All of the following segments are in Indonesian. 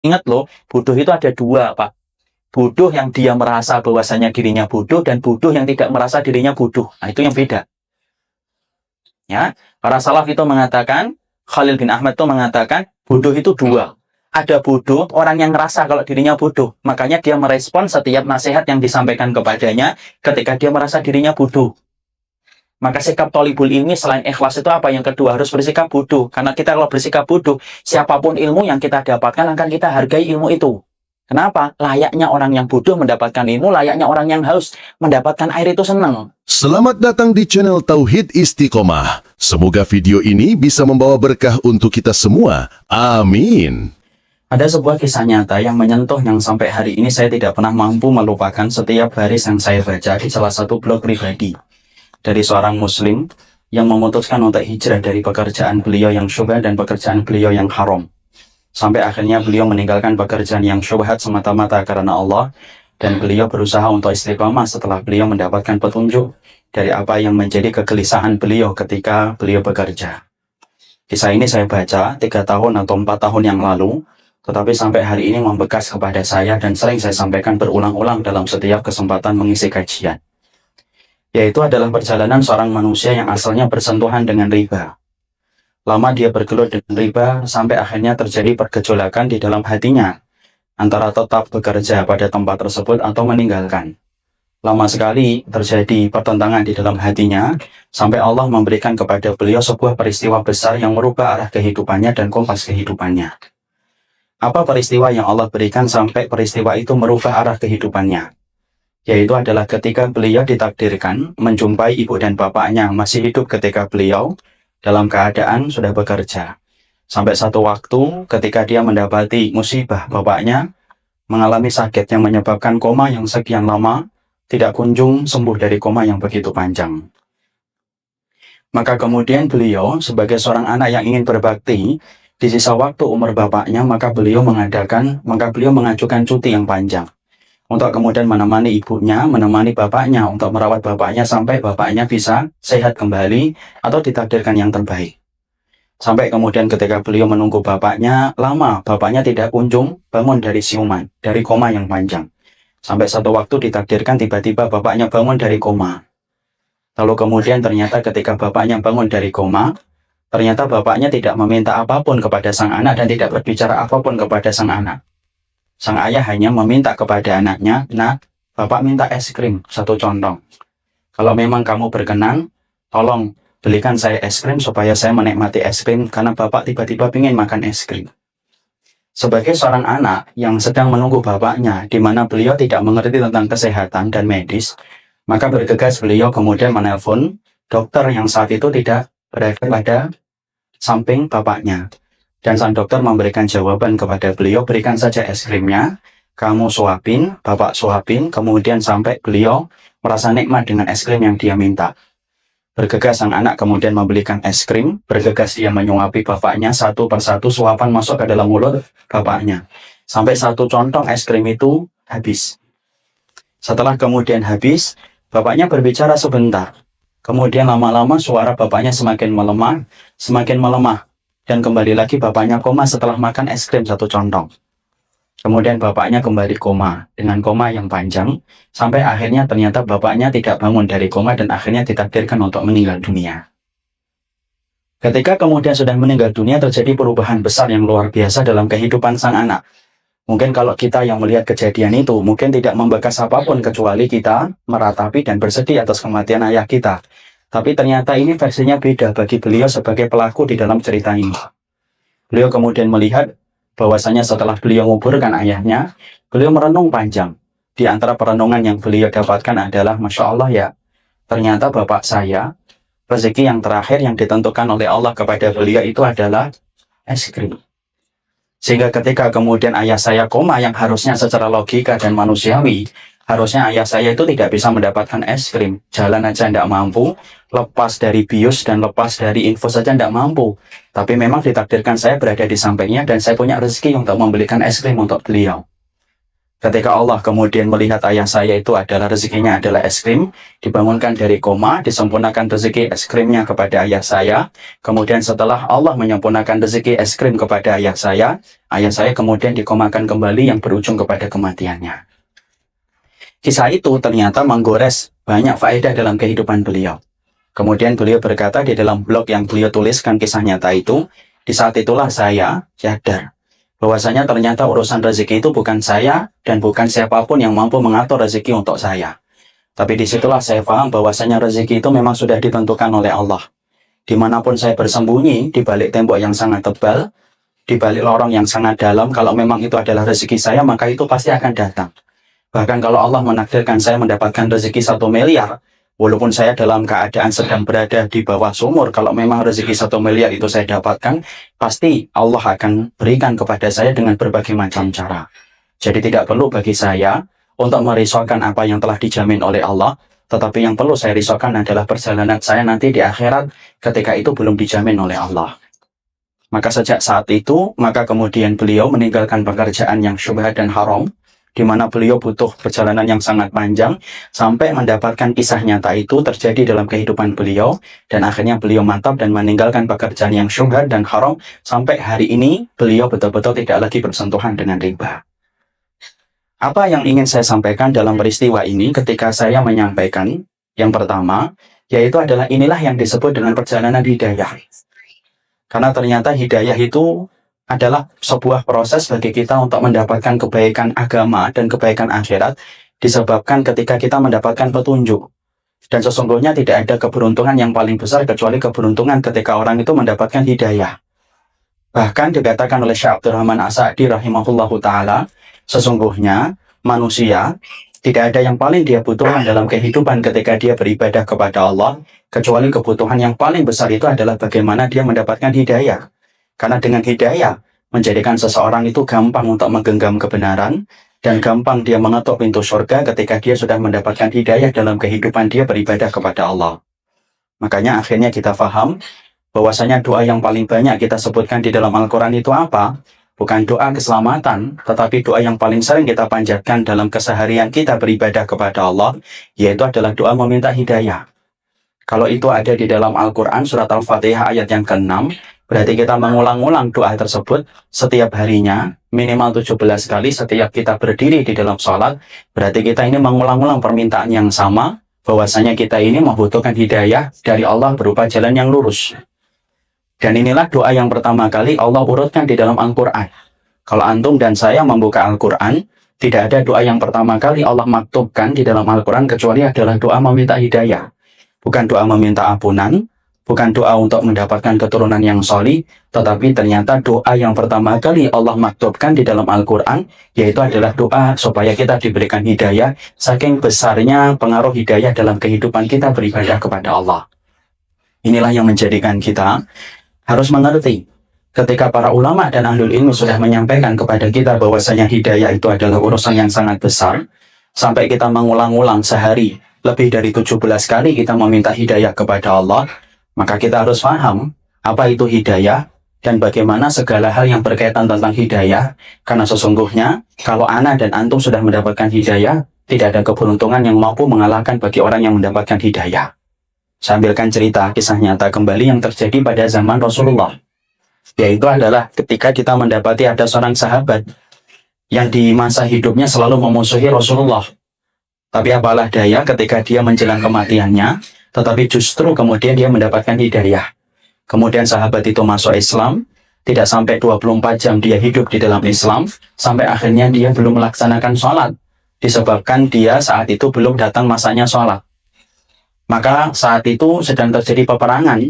Ingat loh, bodoh itu ada dua, Pak. Bodoh yang dia merasa bahwasanya dirinya bodoh dan bodoh yang tidak merasa dirinya bodoh. Nah, itu yang beda. Ya, para salaf itu mengatakan, Khalil bin Ahmad itu mengatakan, bodoh itu dua. Ada bodoh, orang yang merasa kalau dirinya bodoh. Makanya dia merespon setiap nasihat yang disampaikan kepadanya ketika dia merasa dirinya bodoh. Maka sikap tolibul ilmi selain ikhlas itu apa? Yang kedua, harus bersikap bodoh. Karena kita kalau bersikap bodoh, siapapun ilmu yang kita dapatkan akan kita hargai ilmu itu. Kenapa? Layaknya orang yang bodoh mendapatkan ilmu, layaknya orang yang haus mendapatkan air itu senang. Selamat datang di channel Tauhid Istiqomah. Semoga video ini bisa membawa berkah untuk kita semua. Amin. Ada sebuah kisah nyata yang menyentuh yang sampai hari ini saya tidak pernah mampu melupakan setiap baris yang saya baca di salah satu blog pribadi. Dari seorang muslim yang memutuskan untuk hijrah dari pekerjaan beliau yang syubhat dan pekerjaan beliau yang haram. Sampai akhirnya beliau meninggalkan pekerjaan yang syubhat semata-mata karena Allah, dan beliau berusaha untuk istiqamah setelah beliau mendapatkan petunjuk dari apa yang menjadi kegelisahan beliau ketika beliau bekerja. Kisah ini saya baca 3 tahun atau 4 tahun yang lalu, tetapi sampai hari ini membekas kepada saya dan sering saya sampaikan berulang-ulang dalam setiap kesempatan mengisi kajian. Yaitu adalah perjalanan seorang manusia yang asalnya bersentuhan dengan riba. Lama dia bergelut dengan riba sampai akhirnya terjadi pergejolakan di dalam hatinya antara tetap bekerja pada tempat tersebut atau meninggalkan. Lama sekali terjadi pertentangan di dalam hatinya sampai Allah memberikan kepada beliau sebuah peristiwa besar yang merubah arah kehidupannya dan kompas kehidupannya. Apa peristiwa yang Allah berikan sampai peristiwa itu merubah arah kehidupannya? Yaitu adalah ketika beliau ditakdirkan menjumpai ibu dan bapaknya masih hidup ketika beliau dalam keadaan sudah bekerja. Sampai satu waktu ketika dia mendapati musibah, bapaknya mengalami sakit yang menyebabkan koma yang sekian lama, tidak kunjung sembuh dari koma yang begitu panjang. Maka kemudian beliau sebagai seorang anak yang ingin berbakti, di sisa waktu umur bapaknya, maka beliau mengajukan cuti yang panjang untuk kemudian menemani ibunya, menemani bapaknya, untuk merawat bapaknya sampai bapaknya bisa sehat kembali atau ditakdirkan yang terbaik. Sampai kemudian ketika beliau menunggu bapaknya lama, bapaknya tidak kunjung bangun dari siuman, dari koma yang panjang. Sampai satu waktu ditakdirkan tiba-tiba bapaknya bangun dari koma. Lalu kemudian ternyata ketika bapaknya bangun dari koma, ternyata bapaknya tidak meminta apapun kepada sang anak dan tidak berbicara apapun kepada sang anak. Sang ayah hanya meminta kepada anaknya, "Nak, bapak minta es krim, 1 contong. Kalau memang kamu berkenan, tolong belikan saya es krim supaya saya menikmati es krim karena bapak tiba-tiba ingin makan es krim." Sebagai seorang anak yang sedang menunggu bapaknya, di mana beliau tidak mengerti tentang kesehatan dan medis, maka bergegas beliau kemudian menelpon dokter yang saat itu tidak berada pada samping bapaknya. Dan sang dokter memberikan jawaban kepada beliau, "Berikan saja es krimnya, kamu suapin, bapak suapin, kemudian sampai beliau merasa nikmat dengan es krim yang dia minta." Bergegas sang anak kemudian membelikan es krim, bergegas dia menyuapi bapaknya satu persatu, suapan masuk ke dalam mulut bapaknya. Sampai 1 contong es krim itu habis. Setelah kemudian habis, bapaknya berbicara sebentar. Kemudian lama-lama suara bapaknya semakin melemah. Dan kembali lagi bapaknya koma setelah makan es krim 1 contong. Kemudian bapaknya kembali koma, dengan koma yang panjang, sampai akhirnya ternyata bapaknya tidak bangun dari koma dan akhirnya ditakdirkan untuk meninggal dunia. Ketika kemudian sudah meninggal dunia, terjadi perubahan besar yang luar biasa dalam kehidupan sang anak. Mungkin kalau kita yang melihat kejadian itu, mungkin tidak membekas apapun kecuali kita meratapi dan bersedih atas kematian ayah kita. Tapi ternyata ini versinya beda bagi beliau sebagai pelaku di dalam cerita ini. Beliau kemudian melihat bahwasanya setelah beliau menguburkan ayahnya, beliau merenung panjang. Di antara perenungan yang beliau dapatkan adalah, Masya Allah ya, ternyata bapak saya, rezeki yang terakhir yang ditentukan oleh Allah kepada beliau itu adalah es krim. Sehingga ketika kemudian ayah saya koma yang harusnya secara logika dan manusiawi, harusnya ayah saya itu tidak bisa mendapatkan es krim. Jalan aja tidak mampu, lepas dari bius dan lepas dari info saja tidak mampu. Tapi memang ditakdirkan saya berada di sampingnya dan saya punya rezeki untuk membelikan es krim untuk beliau. Ketika Allah kemudian melihat ayah saya itu adalah rezekinya adalah es krim, dibangunkan dari koma, disempurnakan rezeki es krimnya kepada ayah saya. Kemudian setelah Allah menyempurnakan rezeki es krim kepada ayah saya kemudian dikomakan kembali yang berujung kepada kematiannya. Kisah itu ternyata menggores banyak faedah dalam kehidupan beliau. Kemudian beliau berkata di dalam blog yang beliau tuliskan kisah nyata itu, di saat itulah saya sadar bahwasanya ternyata urusan rezeki itu bukan saya dan bukan siapapun yang mampu mengatur rezeki untuk saya. Tapi disitulah saya paham bahwasanya rezeki itu memang sudah ditentukan oleh Allah. Dimanapun saya bersembunyi, di balik tembok yang sangat tebal, di balik lorong yang sangat dalam, kalau memang itu adalah rezeki saya, maka itu pasti akan datang. Bahkan kalau Allah menakdirkan saya mendapatkan rezeki 1 miliar, walaupun saya dalam keadaan sedang berada di bawah sumur, kalau memang rezeki 1 miliar itu saya dapatkan, pasti Allah akan berikan kepada saya dengan berbagai macam cara. Jadi tidak perlu bagi saya untuk merisaukan apa yang telah dijamin oleh Allah, tetapi yang perlu saya risaukan adalah perjalanan saya nanti di akhirat ketika itu belum dijamin oleh Allah. Maka sejak saat itu, maka kemudian beliau meninggalkan pekerjaan yang syubhat dan haram, di mana beliau butuh perjalanan yang sangat panjang sampai mendapatkan kisah nyata itu terjadi dalam kehidupan beliau, dan akhirnya beliau mantap dan meninggalkan pekerjaan yang syubhat dan haram sampai hari ini beliau betul-betul tidak lagi bersentuhan dengan riba. Apa yang ingin saya sampaikan dalam peristiwa ini ketika saya menyampaikan yang pertama, yaitu adalah inilah yang disebut dengan perjalanan hidayah. Karena ternyata hidayah itu adalah sebuah proses bagi kita untuk mendapatkan kebaikan agama dan kebaikan akhirat disebabkan ketika kita mendapatkan petunjuk. Dan sesungguhnya tidak ada keberuntungan yang paling besar kecuali keberuntungan ketika orang itu mendapatkan hidayah. Bahkan dikatakan oleh Syekh Abdurrahman As-Sa'di rahimahullahu ta'ala, sesungguhnya manusia tidak ada yang paling dia butuhkan dalam kehidupan ketika dia beribadah kepada Allah, kecuali kebutuhan yang paling besar itu adalah bagaimana dia mendapatkan hidayah. Karena dengan hidayah, menjadikan seseorang itu gampang untuk menggenggam kebenaran, dan gampang dia mengetuk pintu surga ketika dia sudah mendapatkan hidayah dalam kehidupan dia beribadah kepada Allah. Makanya akhirnya kita paham, bahwasanya doa yang paling banyak kita sebutkan di dalam Al-Quran itu apa? Bukan doa keselamatan, tetapi doa yang paling sering kita panjatkan dalam keseharian kita beribadah kepada Allah, yaitu adalah doa meminta hidayah. Kalau itu ada di dalam Al-Quran, surat Al-Fatihah ayat yang ke-6, berarti kita mengulang-ulang doa tersebut setiap harinya, minimal 17 kali setiap kita berdiri di dalam sholat. Berarti kita ini mengulang-ulang permintaan yang sama, bahwasanya kita ini membutuhkan hidayah dari Allah berupa jalan yang lurus. Dan inilah doa yang pertama kali Allah urutkan di dalam Al-Quran. Kalau antum dan saya membuka Al-Quran, tidak ada doa yang pertama kali Allah maktubkan di dalam Al-Quran kecuali adalah doa meminta hidayah. Bukan doa meminta ampunan, bukan doa untuk mendapatkan keturunan yang sholih, tetapi ternyata doa yang pertama kali Allah maktubkan di dalam Al-Quran, yaitu adalah doa supaya kita diberikan hidayah, saking besarnya pengaruh hidayah dalam kehidupan kita beribadah kepada Allah. Inilah yang menjadikan kita harus mengerti, ketika para ulama dan ahlul ilmi sudah menyampaikan kepada kita bahwasanya hidayah itu adalah urusan yang sangat besar, sampai kita mengulang-ulang sehari, lebih dari 17 kali kita meminta hidayah kepada Allah, maka kita harus paham apa itu hidayah dan bagaimana segala hal yang berkaitan tentang hidayah. Karena sesungguhnya kalau ana dan antum sudah mendapatkan hidayah, tidak ada keberuntungan yang mampu mengalahkan bagi orang yang mendapatkan hidayah. Saya ambilkan cerita kisah nyata kembali yang terjadi pada zaman Rasulullah, yaitu adalah ketika kita mendapati ada seorang sahabat yang di masa hidupnya selalu memusuhi Rasulullah. Tapi apalah daya ketika dia menjelang kematiannya, tetapi justru kemudian dia mendapatkan hidayah. Kemudian sahabat itu masuk Islam, tidak sampai 24 jam dia hidup di dalam Islam, sampai akhirnya dia belum melaksanakan sholat, disebabkan dia saat itu belum datang masanya sholat. Maka saat itu sedang terjadi peperangan.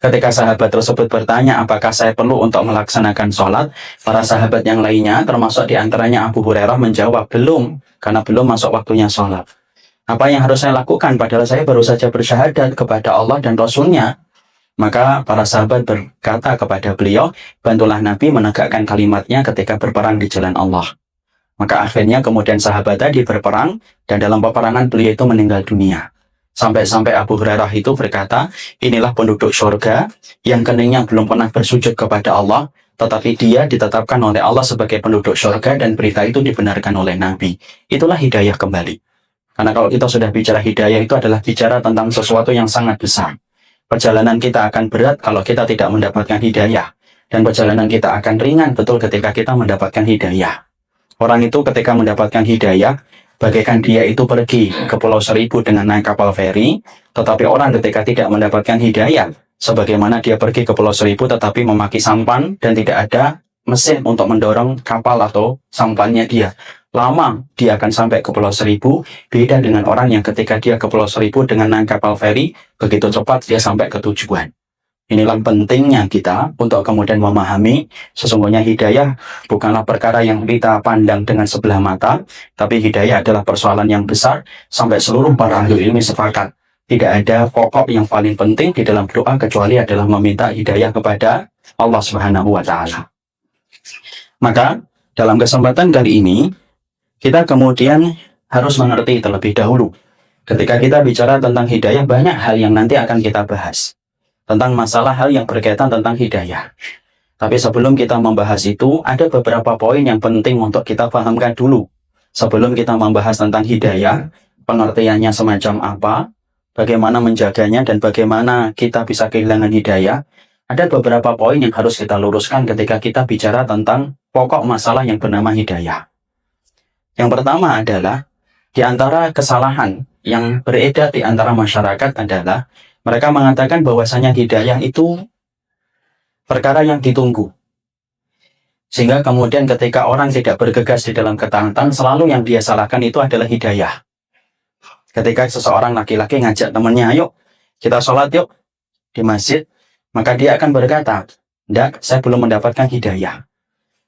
Ketika sahabat tersebut bertanya apakah saya perlu untuk melaksanakan sholat, para sahabat yang lainnya termasuk diantaranya Abu Hurairah menjawab belum, karena belum masuk waktunya sholat. Apa yang harus saya lakukan padahal saya baru saja bersyahadat kepada Allah dan Rasulnya? Maka para sahabat berkata kepada beliau, bantulah Nabi menegakkan kalimatnya ketika berperang di jalan Allah. Maka akhirnya kemudian sahabat tadi berperang, dan dalam peperangan beliau itu meninggal dunia. Sampai-sampai Abu Hurairah itu berkata, inilah penduduk surga yang keningnya belum pernah bersujud kepada Allah, tetapi dia ditetapkan oleh Allah sebagai penduduk surga dan berita itu dibenarkan oleh Nabi. Itulah hidayah kembali. Karena kalau kita sudah bicara hidayah, itu adalah bicara tentang sesuatu yang sangat besar. Perjalanan kita akan berat kalau kita tidak mendapatkan hidayah. Dan perjalanan kita akan ringan betul ketika kita mendapatkan hidayah. Orang itu ketika mendapatkan hidayah, bagaikan dia itu pergi ke Pulau Seribu dengan naik kapal feri, tetapi orang ketika tidak mendapatkan hidayah, sebagaimana dia pergi ke Pulau Seribu tetapi memakai sampan dan tidak ada mesin untuk mendorong kapal atau sampannya dia. Lama dia akan sampai ke Pulau Seribu, beda dengan orang yang ketika dia ke Pulau Seribu dengan naik kapal feri, begitu cepat dia sampai ke tujuan. Inilah pentingnya kita untuk kemudian memahami sesungguhnya hidayah bukanlah perkara yang kita pandang dengan sebelah mata, tapi hidayah adalah persoalan yang besar sampai seluruh para ahli ilmu sepakat. Tidak ada pokok yang paling penting di dalam doa kecuali adalah meminta hidayah kepada Allah Subhanahu wa Ta'ala. Maka dalam kesempatan kali ini kita kemudian harus mengerti terlebih dahulu. Ketika kita bicara tentang hidayah, banyak hal yang nanti akan kita bahas tentang masalah hal yang berkaitan tentang hidayah. Tapi sebelum kita membahas itu, ada beberapa poin yang penting untuk kita pahamkan dulu. Sebelum kita membahas tentang hidayah, pengertiannya semacam apa, bagaimana menjaganya, dan bagaimana kita bisa kehilangan hidayah, ada beberapa poin yang harus kita luruskan ketika kita bicara tentang pokok masalah yang bernama hidayah. Yang pertama adalah, di antara kesalahan yang beredar di antara masyarakat adalah, mereka mengatakan bahwasanya hidayah itu perkara yang ditunggu. Sehingga kemudian ketika orang tidak bergegas di dalam ketaatan, selalu yang dia salahkan itu adalah hidayah. Ketika seseorang laki-laki ngajak temannya, ayo kita sholat yuk di masjid, maka dia akan berkata, tidak, saya belum mendapatkan hidayah.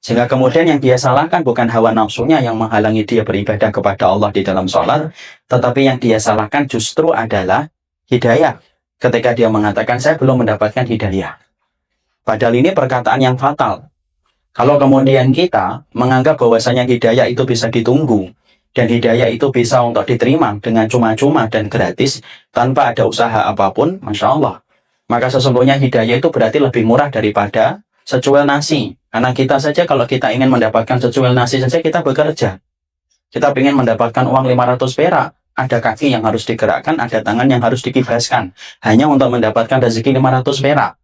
Sehingga kemudian yang dia salahkan bukan hawa nafsunya yang menghalangi dia beribadah kepada Allah di dalam sholat, tetapi yang dia salahkan justru adalah hidayah. Ketika dia mengatakan, saya belum mendapatkan hidayah. Padahal ini perkataan yang fatal. Kalau kemudian kita menganggap bahwasanya hidayah itu bisa ditunggu, dan hidayah itu bisa untuk diterima dengan cuma-cuma dan gratis, tanpa ada usaha apapun, Masya Allah. Maka sesungguhnya hidayah itu berarti lebih murah daripada secuil nasi. Karena kita saja kalau kita ingin mendapatkan secuil nasi saja kita bekerja. Kita ingin mendapatkan uang 500 perak. Ada kaki yang harus digerakkan, ada tangan yang harus dikibaskan. Hanya untuk mendapatkan rezeki 500 perak.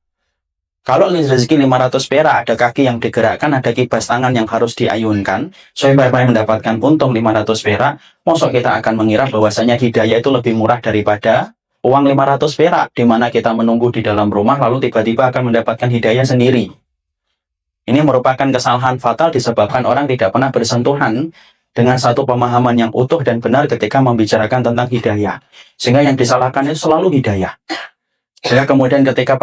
Kalau rezeki 500 perak, ada kaki yang digerakkan, ada kibas tangan yang harus diayunkan, supaya mendapatkan untung 500 perak, masa kita akan mengira bahwasanya hidayah itu lebih murah daripada uang 500 perak, di mana kita menunggu di dalam rumah, lalu tiba-tiba akan mendapatkan hidayah sendiri. Ini merupakan kesalahan fatal disebabkan orang tidak pernah bersentuhan dengan satu pemahaman yang utuh dan benar ketika membicarakan tentang hidayah. Sehingga yang disalahkan itu selalu hidayah. Sehingga kemudian ketika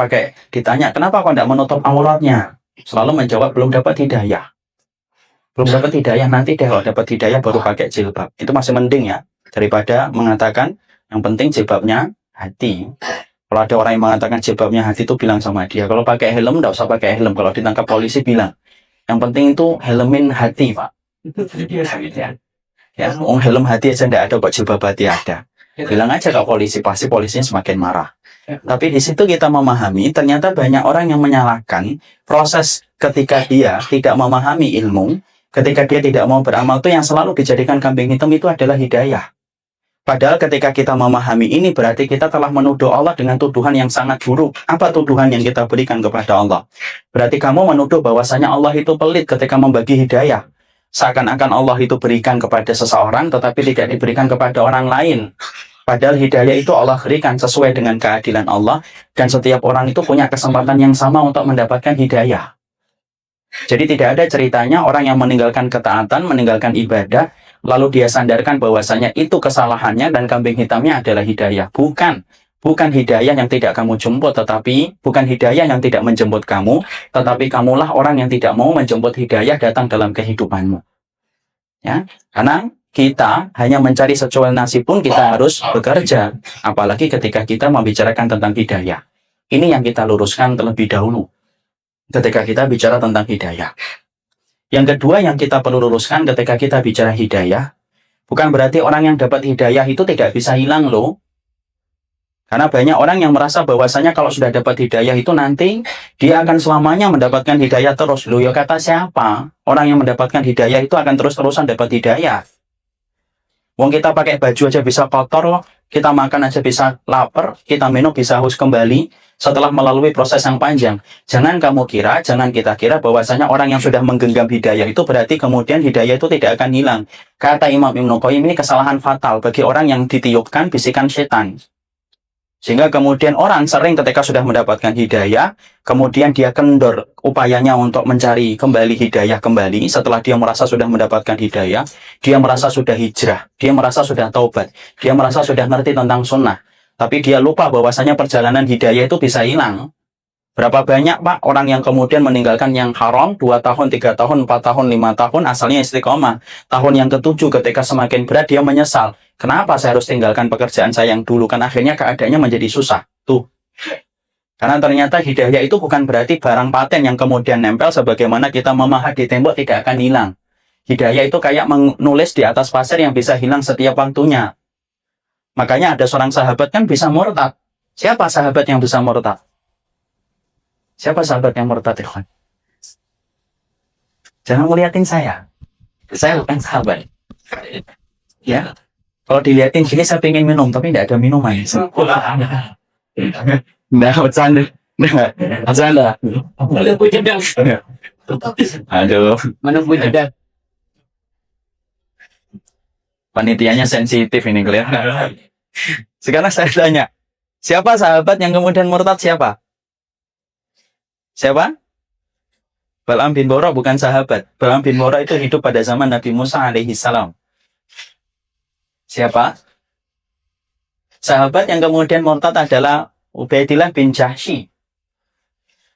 ditanya, kenapa kok tidak menutup auratnya? Selalu menjawab, belum dapat hidayah. Belum dapat hidayah, nanti deh kalau dapat hidayah baru pakai jilbab. Itu masih mending ya, daripada mengatakan, yang penting jilbabnya hati. Kalau ada orang yang mengatakan jilbabnya hati itu bilang sama dia, kalau pakai helm, tidak usah pakai helm. Kalau ditangkap polisi bilang, yang penting itu helmin hati, Pak. Ya, helm hati aja tidak ada, kok jilbab hati ada. Bilang aja ke polisi, pasti polisinya semakin marah. Tapi di situ kita memahami, ternyata banyak orang yang menyalahkan proses ketika dia tidak memahami ilmu, ketika dia tidak mau beramal, itu yang selalu dijadikan kambing hitam itu adalah hidayah. Padahal ketika kita memahami ini, berarti kita telah menuduh Allah dengan tuduhan yang sangat buruk. Apa tuduhan yang kita berikan kepada Allah? Berarti kamu menuduh bahwasanya Allah itu pelit ketika membagi hidayah. Seakan-akan Allah itu berikan kepada seseorang, tetapi tidak diberikan kepada orang lain. Padahal hidayah itu Allah berikan sesuai dengan keadilan Allah, dan setiap orang itu punya kesempatan yang sama untuk mendapatkan hidayah. Jadi tidak ada ceritanya orang yang meninggalkan ketaatan, meninggalkan ibadah, lalu dia sandarkan bahwasanya itu kesalahannya dan kambing hitamnya adalah hidayah. Bukan hidayah yang tidak kamu jemput, tetapi bukan hidayah yang tidak menjemput kamu, tetapi kamulah orang yang tidak mau menjemput hidayah datang dalam kehidupanmu. Ya, karena kita hanya mencari secuil nasi pun kita harus bekerja, apalagi ketika kita membicarakan tentang hidayah. Ini yang kita luruskan terlebih dahulu ketika kita bicara tentang hidayah. Yang kedua yang kita perlu luruskan ketika kita bicara hidayah, bukan berarti orang yang dapat hidayah itu tidak bisa hilang loh. Karena banyak orang yang merasa bahwasanya kalau sudah dapat hidayah itu nanti dia akan selamanya mendapatkan hidayah terus. Loh ya kata siapa? Orang yang mendapatkan hidayah itu akan terus-terusan dapat hidayah. Wong kita pakai baju aja bisa kotor loh. Kita makan aja bisa lapar. Kita minum bisa haus kembali setelah melalui proses yang panjang. Jangan kita kira bahwasanya orang yang sudah menggenggam hidayah itu berarti kemudian hidayah itu tidak akan hilang. Kata Imam Ibnu Qayyim, ini kesalahan fatal bagi orang yang ditiupkan bisikan setan. Sehingga kemudian orang sering ketika sudah mendapatkan hidayah, kemudian dia kendor upayanya untuk mencari kembali hidayah kembali. Setelah dia merasa sudah mendapatkan hidayah, dia merasa sudah hijrah, dia merasa sudah taubat, dia merasa sudah ngerti tentang sunnah. Tapi dia lupa bahwasanya perjalanan hidayah itu bisa hilang. Berapa banyak Pak orang yang kemudian meninggalkan yang haram 2 tahun, 3 tahun, 4 tahun, 5 tahun, asalnya istiqomah. Tahun yang ke-7 ketika semakin berat dia menyesal. Kenapa saya harus tinggalkan pekerjaan saya yang dulu? Kan akhirnya keadaannya menjadi susah. Tuh. Karena ternyata hidayah itu bukan berarti barang paten yang kemudian nempel sebagaimana kita memahat di tembok tidak akan hilang. Hidayah itu kayak menulis di atas pasir yang bisa hilang setiap waktunya. Makanya ada seorang sahabat kan bisa murtad. Siapa sahabat yang bisa murtad? Siapa sahabat yang murtad, ikhwan? Jangan ngeliatin saya. Saya bukan sahabat. Ya. Kalau dilihatin gini saya pengen minum, tapi tidak ada minuman. Nah, bercanda. Bercanda. Aduh. Mana punya. Panitianya sensitif ini kelihatan. Sekarang saya tanya, siapa sahabat yang kemudian murtad siapa? Siapa? Bal'am bin Bora bukan sahabat. Bal'am bin Bora itu hidup pada zaman Nabi Musa alaihi salam. Siapa? Sahabat yang kemudian murtad adalah Ubaidillah bin Jahsy.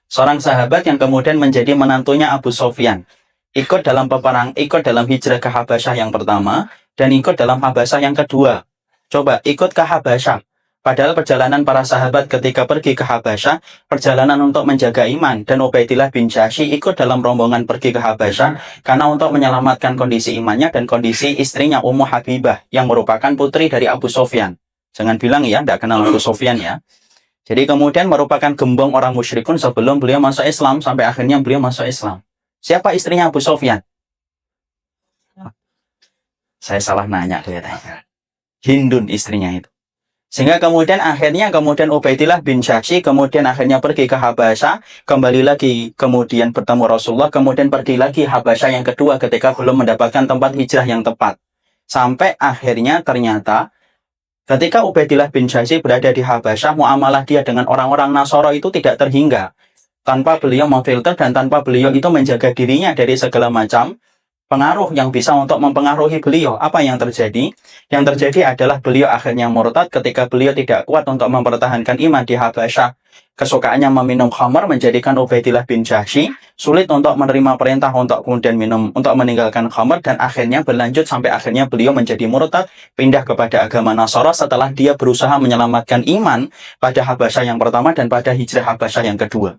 Seorang sahabat yang kemudian menjadi menantunya Abu Sufyan. Ikut dalam peperang, ikut dalam hijrah ke Habasyah yang pertama, dan ikut dalam Habasyah yang kedua. Coba ikut ke Habasyah. Padahal perjalanan para sahabat ketika pergi ke Habasyah, perjalanan untuk menjaga iman, dan Ubaidillah bin Jahsy ikut dalam rombongan pergi ke Habasyah karena untuk menyelamatkan kondisi imannya dan kondisi istrinya Ummu Habibah yang merupakan putri dari Abu Sufyan. Jangan bilang ya, tidak kenal Abu Sufyan ya. Jadi kemudian merupakan gembong orang musyrikun sebelum beliau masuk Islam, sampai akhirnya beliau masuk Islam. Siapa istrinya Abu Sufyan? Saya salah nanya kelihatannya. Hindun istrinya itu. Sehingga kemudian Ubaidillah bin Jahsy kemudian akhirnya pergi ke Habasyah, kembali lagi kemudian bertemu Rasulullah, kemudian pergi lagi Habasyah yang kedua ketika belum mendapatkan tempat hijrah yang tepat. Sampai akhirnya ternyata ketika Ubaidillah bin Jahsy berada di Habasyah, muamalah dia dengan orang-orang Nasoro itu tidak terhingga. Tanpa beliau memfilter dan tanpa beliau itu menjaga dirinya dari segala macam pengaruh yang bisa untuk mempengaruhi beliau. Apa yang terjadi? Yang terjadi adalah beliau akhirnya murtad ketika beliau tidak kuat untuk mempertahankan iman di Habasyah. Kesukaannya meminum khamar menjadikan Ubaidillah bin Jahsy sulit untuk menerima perintah untuk kemudian untuk meninggalkan khamar, dan akhirnya berlanjut sampai akhirnya beliau menjadi murtad, pindah kepada agama Nasara setelah dia berusaha menyelamatkan iman pada Habasyah yang pertama dan pada hijrah Habasyah yang kedua.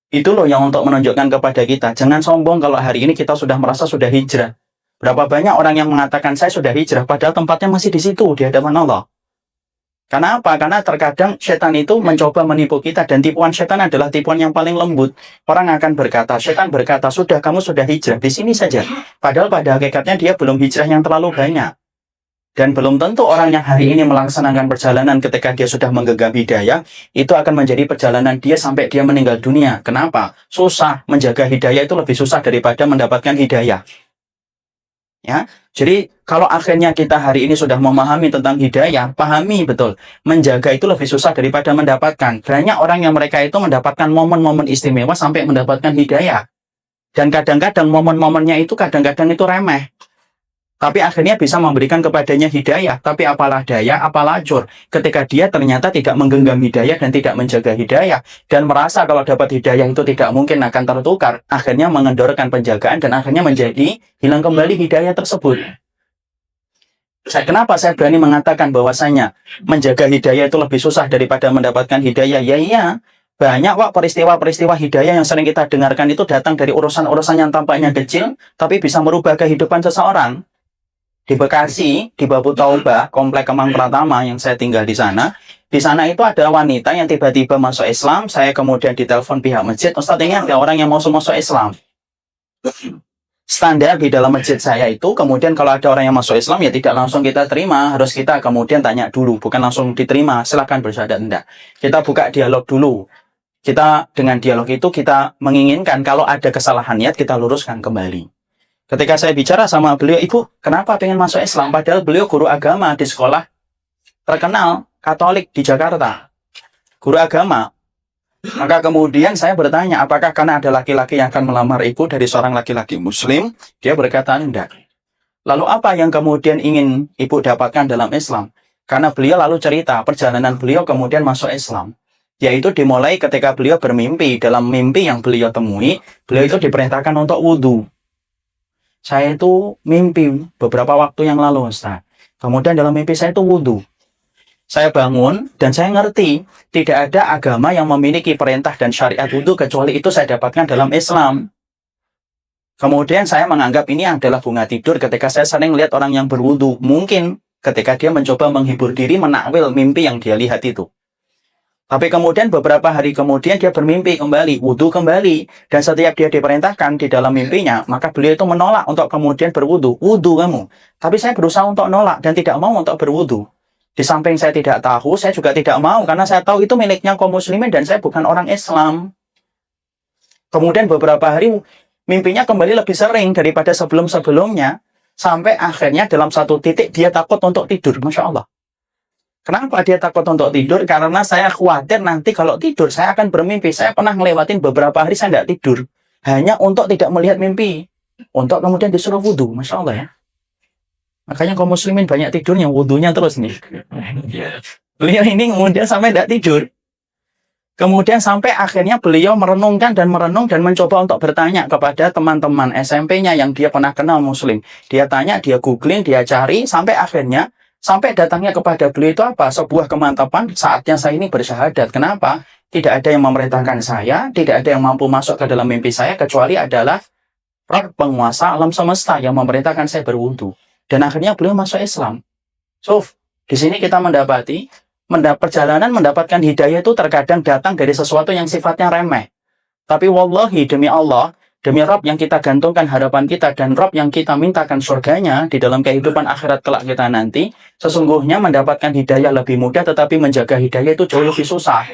Itu loh yang untuk menunjukkan kepada kita, jangan sombong kalau hari ini kita sudah merasa sudah hijrah. Berapa banyak orang yang mengatakan saya sudah hijrah, padahal tempatnya masih di situ, di hadapan Allah. Karena apa? Karena terkadang setan itu mencoba menipu kita, dan tipuan setan adalah tipuan yang paling lembut. Orang akan berkata, setan berkata, sudah kamu sudah hijrah, di sini saja. Padahal pada hakikatnya dia belum hijrah yang terlalu banyak. Dan belum tentu orang yang hari ini melaksanakan perjalanan ketika dia sudah menggenggam hidayah, itu akan menjadi perjalanan dia sampai dia meninggal dunia. Kenapa? Susah. Menjaga hidayah itu lebih susah daripada mendapatkan hidayah. Ya, jadi kalau akhirnya kita hari ini sudah memahami tentang hidayah, pahami betul. Menjaga itu lebih susah daripada mendapatkan. Banyak orang yang mereka itu mendapatkan momen-momen istimewa sampai mendapatkan hidayah. Dan kadang-kadang momen-momennya itu kadang-kadang itu remeh. Tapi akhirnya bisa memberikan kepadanya hidayah. Tapi apalah daya, apalah acur. Ketika dia ternyata tidak menggenggam hidayah dan tidak menjaga hidayah, dan merasa kalau dapat hidayah itu tidak mungkin akan tertukar, akhirnya mengendorkan penjagaan dan akhirnya menjadi hilang kembali hidayah tersebut. Kenapa saya berani mengatakan bahwasanya menjaga hidayah itu lebih susah daripada mendapatkan hidayah? Ya iya. Banyak Pak peristiwa-peristiwa hidayah yang sering kita dengarkan itu datang dari urusan-urusan yang tampaknya kecil, tapi bisa merubah kehidupan seseorang. Di Bekasi, di Babu Taubah, Komplek Kemang Pratama yang saya tinggal di sana, Di sana itu ada wanita yang tiba-tiba masuk Islam, saya kemudian ditelepon pihak masjid, Ustadz ini ada orang yang mau masuk Islam. Standar di dalam masjid saya itu, kemudian kalau ada orang yang masuk Islam ya tidak langsung kita terima, harus kita kemudian tanya dulu, bukan langsung diterima, silahkan bersyahadat, enggak. Kita buka dialog dulu. Kita dengan dialog itu kita menginginkan kalau ada kesalahan niat kita luruskan kembali. Ketika saya bicara sama beliau, Ibu, kenapa pengen masuk Islam? Padahal beliau guru agama di sekolah terkenal Katolik di Jakarta, guru agama. Maka kemudian saya bertanya, apakah karena ada laki-laki yang akan melamar ibu dari seorang laki-laki muslim? Dia berkata, enggak. Lalu apa yang kemudian ingin ibu dapatkan dalam Islam? Karena beliau lalu cerita, perjalanan beliau kemudian masuk Islam. Yaitu dimulai ketika beliau bermimpi. Dalam mimpi yang beliau temui, beliau itu diperintahkan untuk wudhu. Saya itu mimpi beberapa waktu yang lalu, Ustaz. Kemudian dalam mimpi saya itu wudhu. Saya bangun dan saya ngerti tidak ada agama yang memiliki perintah dan syariat wudhu kecuali itu saya dapatkan dalam Islam. Kemudian saya menganggap ini adalah bunga tidur ketika saya sering lihat orang yang berwudhu. Mungkin ketika dia mencoba menghibur diri menakwil mimpi yang dia lihat itu. Tapi kemudian beberapa hari kemudian dia bermimpi kembali, wudhu kembali. Dan setiap dia diperintahkan di dalam mimpinya, maka beliau itu menolak untuk kemudian berwudhu. Wudhu kamu. Tapi saya berusaha untuk nolak dan tidak mau untuk berwudhu. Di samping saya tidak tahu, saya juga tidak mau karena saya tahu itu miliknya kaum muslimin dan saya bukan orang Islam. Kemudian beberapa hari mimpinya kembali lebih sering daripada sebelum-sebelumnya. Sampai akhirnya dalam satu titik dia takut untuk tidur. Masya Allah. Kenapa dia takut untuk tidur? Karena saya khawatir nanti kalau tidur saya akan bermimpi. Saya pernah ngelewatin beberapa hari saya tidak tidur. Hanya untuk tidak melihat mimpi. Untuk kemudian disuruh wudhu. Masya Allah ya. Makanya kaum muslimin banyak tidurnya, wudhunya terus nih. Beliau ini kemudian sampai tidak tidur. Kemudian sampai akhirnya beliau merenungkan dan mencoba untuk bertanya kepada teman-teman SMP-nya yang dia pernah kenal muslim. Dia tanya, dia googling, dia cari, sampai akhirnya, sampai datangnya kepada beliau itu apa? Sebuah kemantapan, saatnya saya ini bersyahadat. Kenapa? Tidak ada yang memerintahkan saya, tidak ada yang mampu masuk ke dalam mimpi saya, kecuali adalah Rabb penguasa alam semesta yang memerintahkan saya berwudu. Dan akhirnya beliau masuk Islam. So, di sini kita mendapati, perjalanan mendapatkan hidayah itu terkadang datang dari sesuatu yang sifatnya remeh. Tapi wallahi, demi Allah, demi Rabb yang kita gantungkan harapan kita, dan Rabb yang kita mintakan surganya di dalam kehidupan akhirat kelak kita nanti, sesungguhnya mendapatkan hidayah lebih mudah, tetapi menjaga hidayah itu jauh lebih susah.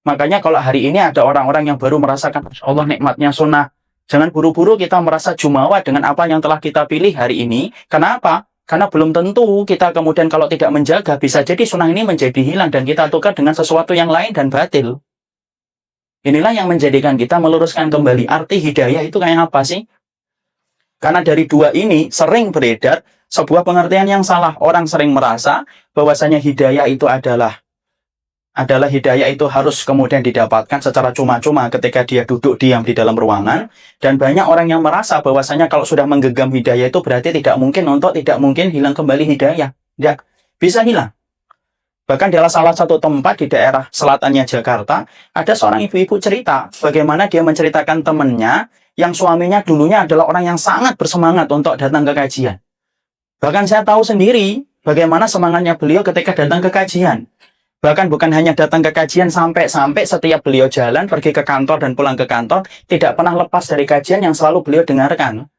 Makanya kalau hari ini ada orang-orang yang baru merasakan, Allah nikmatnya sunnah, jangan buru-buru kita merasa jumawa dengan apa yang telah kita pilih hari ini. Kenapa? Karena belum tentu kita kemudian kalau tidak menjaga, bisa jadi sunnah ini menjadi hilang dan kita tukar dengan sesuatu yang lain dan batil. Inilah yang menjadikan kita meluruskan kembali arti hidayah itu kayak apa sih? Karena dari dua ini sering beredar sebuah pengertian yang salah. Orang sering merasa bahwasanya hidayah itu adalah hidayah itu harus kemudian didapatkan secara cuma-cuma ketika dia duduk diam di dalam ruangan. Dan banyak orang yang merasa bahwasanya kalau sudah menggenggam hidayah itu berarti tidak mungkin hilang kembali hidayah. Tidak, bisa hilang. Bahkan di salah satu tempat di daerah selatannya Jakarta, ada seorang ibu-ibu cerita bagaimana dia menceritakan temannya yang suaminya dulunya adalah orang yang sangat bersemangat untuk datang ke kajian. Bahkan saya tahu sendiri bagaimana semangatnya beliau ketika datang ke kajian. Bahkan bukan hanya datang ke kajian, sampai setiap beliau jalan, pergi ke kantor dan pulang ke kantor, tidak pernah lepas dari kajian yang selalu beliau dengarkan.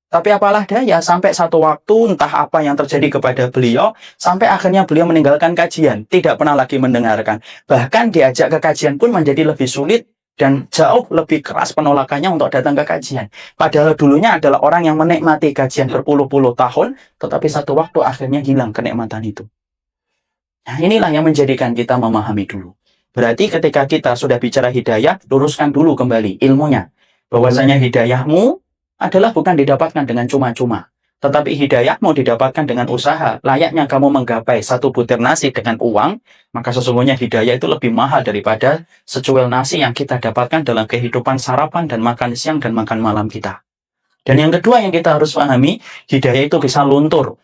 Tapi apalah daya, sampai satu waktu, entah apa yang terjadi kepada beliau, sampai akhirnya beliau meninggalkan kajian, tidak pernah lagi mendengarkan. Bahkan diajak ke kajian pun menjadi lebih sulit, dan jauh lebih keras penolakannya untuk datang ke kajian. Padahal dulunya adalah orang yang menikmati kajian berpuluh-puluh tahun, tetapi satu waktu akhirnya hilang kenikmatan itu. Nah, inilah yang menjadikan kita memahami dulu. Berarti ketika kita sudah bicara hidayah, luruskan dulu kembali ilmunya. Bahwasanya hidayahmu adalah bukan didapatkan dengan cuma-cuma. Tetapi hidayahmu didapatkan dengan usaha. Layaknya kamu menggapai satu butir nasi dengan uang, maka sesungguhnya hidayah itu lebih mahal daripada secuil nasi yang kita dapatkan dalam kehidupan sarapan dan makan siang dan makan malam kita. Dan yang kedua yang kita harus pahami, hidayah itu bisa luntur.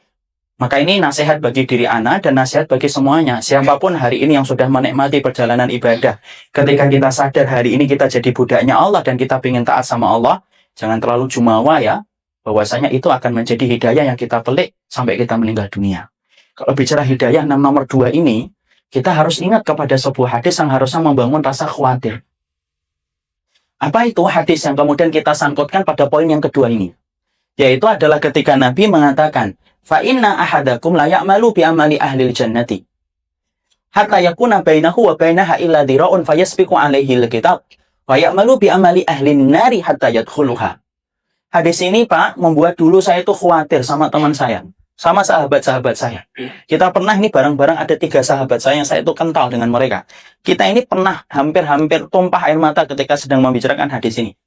Maka ini nasihat bagi diri Ana dan nasihat bagi semuanya. Siapapun hari ini yang sudah menikmati perjalanan ibadah. Ketika kita sadar hari ini kita jadi budaknya Allah dan kita ingin taat sama Allah, jangan terlalu jumawa ya. Bahwasanya itu akan menjadi hidayah yang kita pelik sampai kita meninggal dunia. Kalau bicara hidayah nomor 2 ini, kita harus ingat kepada sebuah hadis yang harusnya membangun rasa khawatir. Apa itu hadis yang kemudian kita sangkutkan pada poin yang kedua ini? Yaitu adalah ketika Nabi mengatakan, fa inna ahadakum la ya'malu bi amali ahlil jannati hatta yakuna bainahu wa bainaha illa dhira'un fayasbiqu alaihi alkitab wa ya'malu bi amali ahlin nari hatta yadkhuluha. Hadis ini Pak membuat dulu saya itu khawatir sama teman saya, sama sahabat-sahabat saya. Kita pernah ini bareng-bareng ada 3 sahabat saya yang saya itu kental dengan mereka. Kita ini pernah hampir-hampir tumpah air mata ketika sedang membicarakan hadis ini.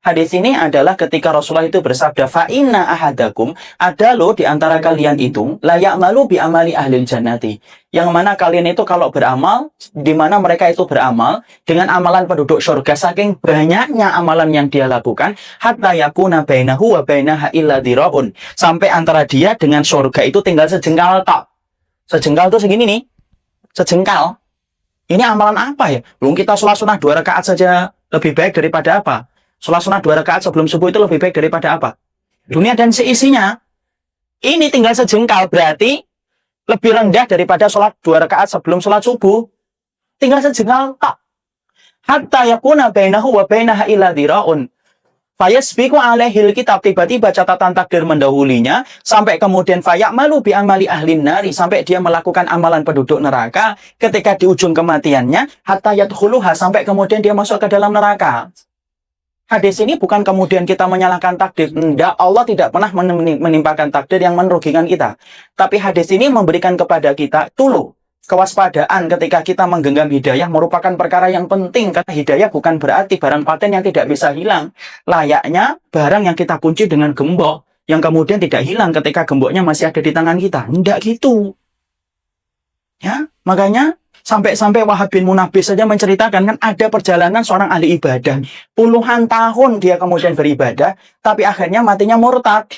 Hadis ini adalah ketika Rasulullah itu bersabda, fa inna ahadakum, ada loh di antara kalian itu la ya'malu bi amali ahlil jannati. Yang mana kalian itu kalau beramal, di mana mereka itu beramal dengan amalan penduduk surga, saking banyaknya amalan yang dia lakukan, hatta yakuna bainahu wa bainaha illa dhira'un. Sampai antara dia dengan surga itu tinggal sejengkal tok. Sejengkal tuh segini nih. Sejengkal. Ini amalan apa ya? Belum kita sholat sunnah 2 rakaat saja lebih baik daripada apa? Sholat sunnah 2 rakaat sebelum subuh itu lebih baik daripada apa? Dunia dan seisinya. Ini tinggal sejengkal, berarti lebih rendah daripada sholat 2 rakaat sebelum sholat subuh. Tinggal sejengkal tak. Hatta yakuna bainahu wa bainaha illa dhira'un. Fayasbiqu alaihil kitab, tiba-tiba catatan takdir mendahulinya, sampai kemudian faya'malu bi amali ahlin nari, sampai dia melakukan amalan penduduk neraka, ketika di ujung kematiannya, hatta yadkhuluha, sampai kemudian dia masuk ke dalam neraka. Hadis ini bukan kemudian kita menyalahkan takdir. Tidak, Allah tidak pernah menimpakan takdir yang merugikan kita. Tapi hadis ini memberikan kepada kita dulu kewaspadaan ketika kita menggenggam hidayah merupakan perkara yang penting. Karena hidayah bukan berarti barang paten yang tidak bisa hilang. Layaknya barang yang kita kunci dengan gembok yang kemudian tidak hilang ketika gemboknya masih ada di tangan kita. Tidak gitu. Ya, makanya sampai-sampai Wahab bin Munabbih saja menceritakan, kan ada perjalanan seorang ahli ibadah. Puluhan tahun dia kemudian beribadah, tapi akhirnya matinya murtad.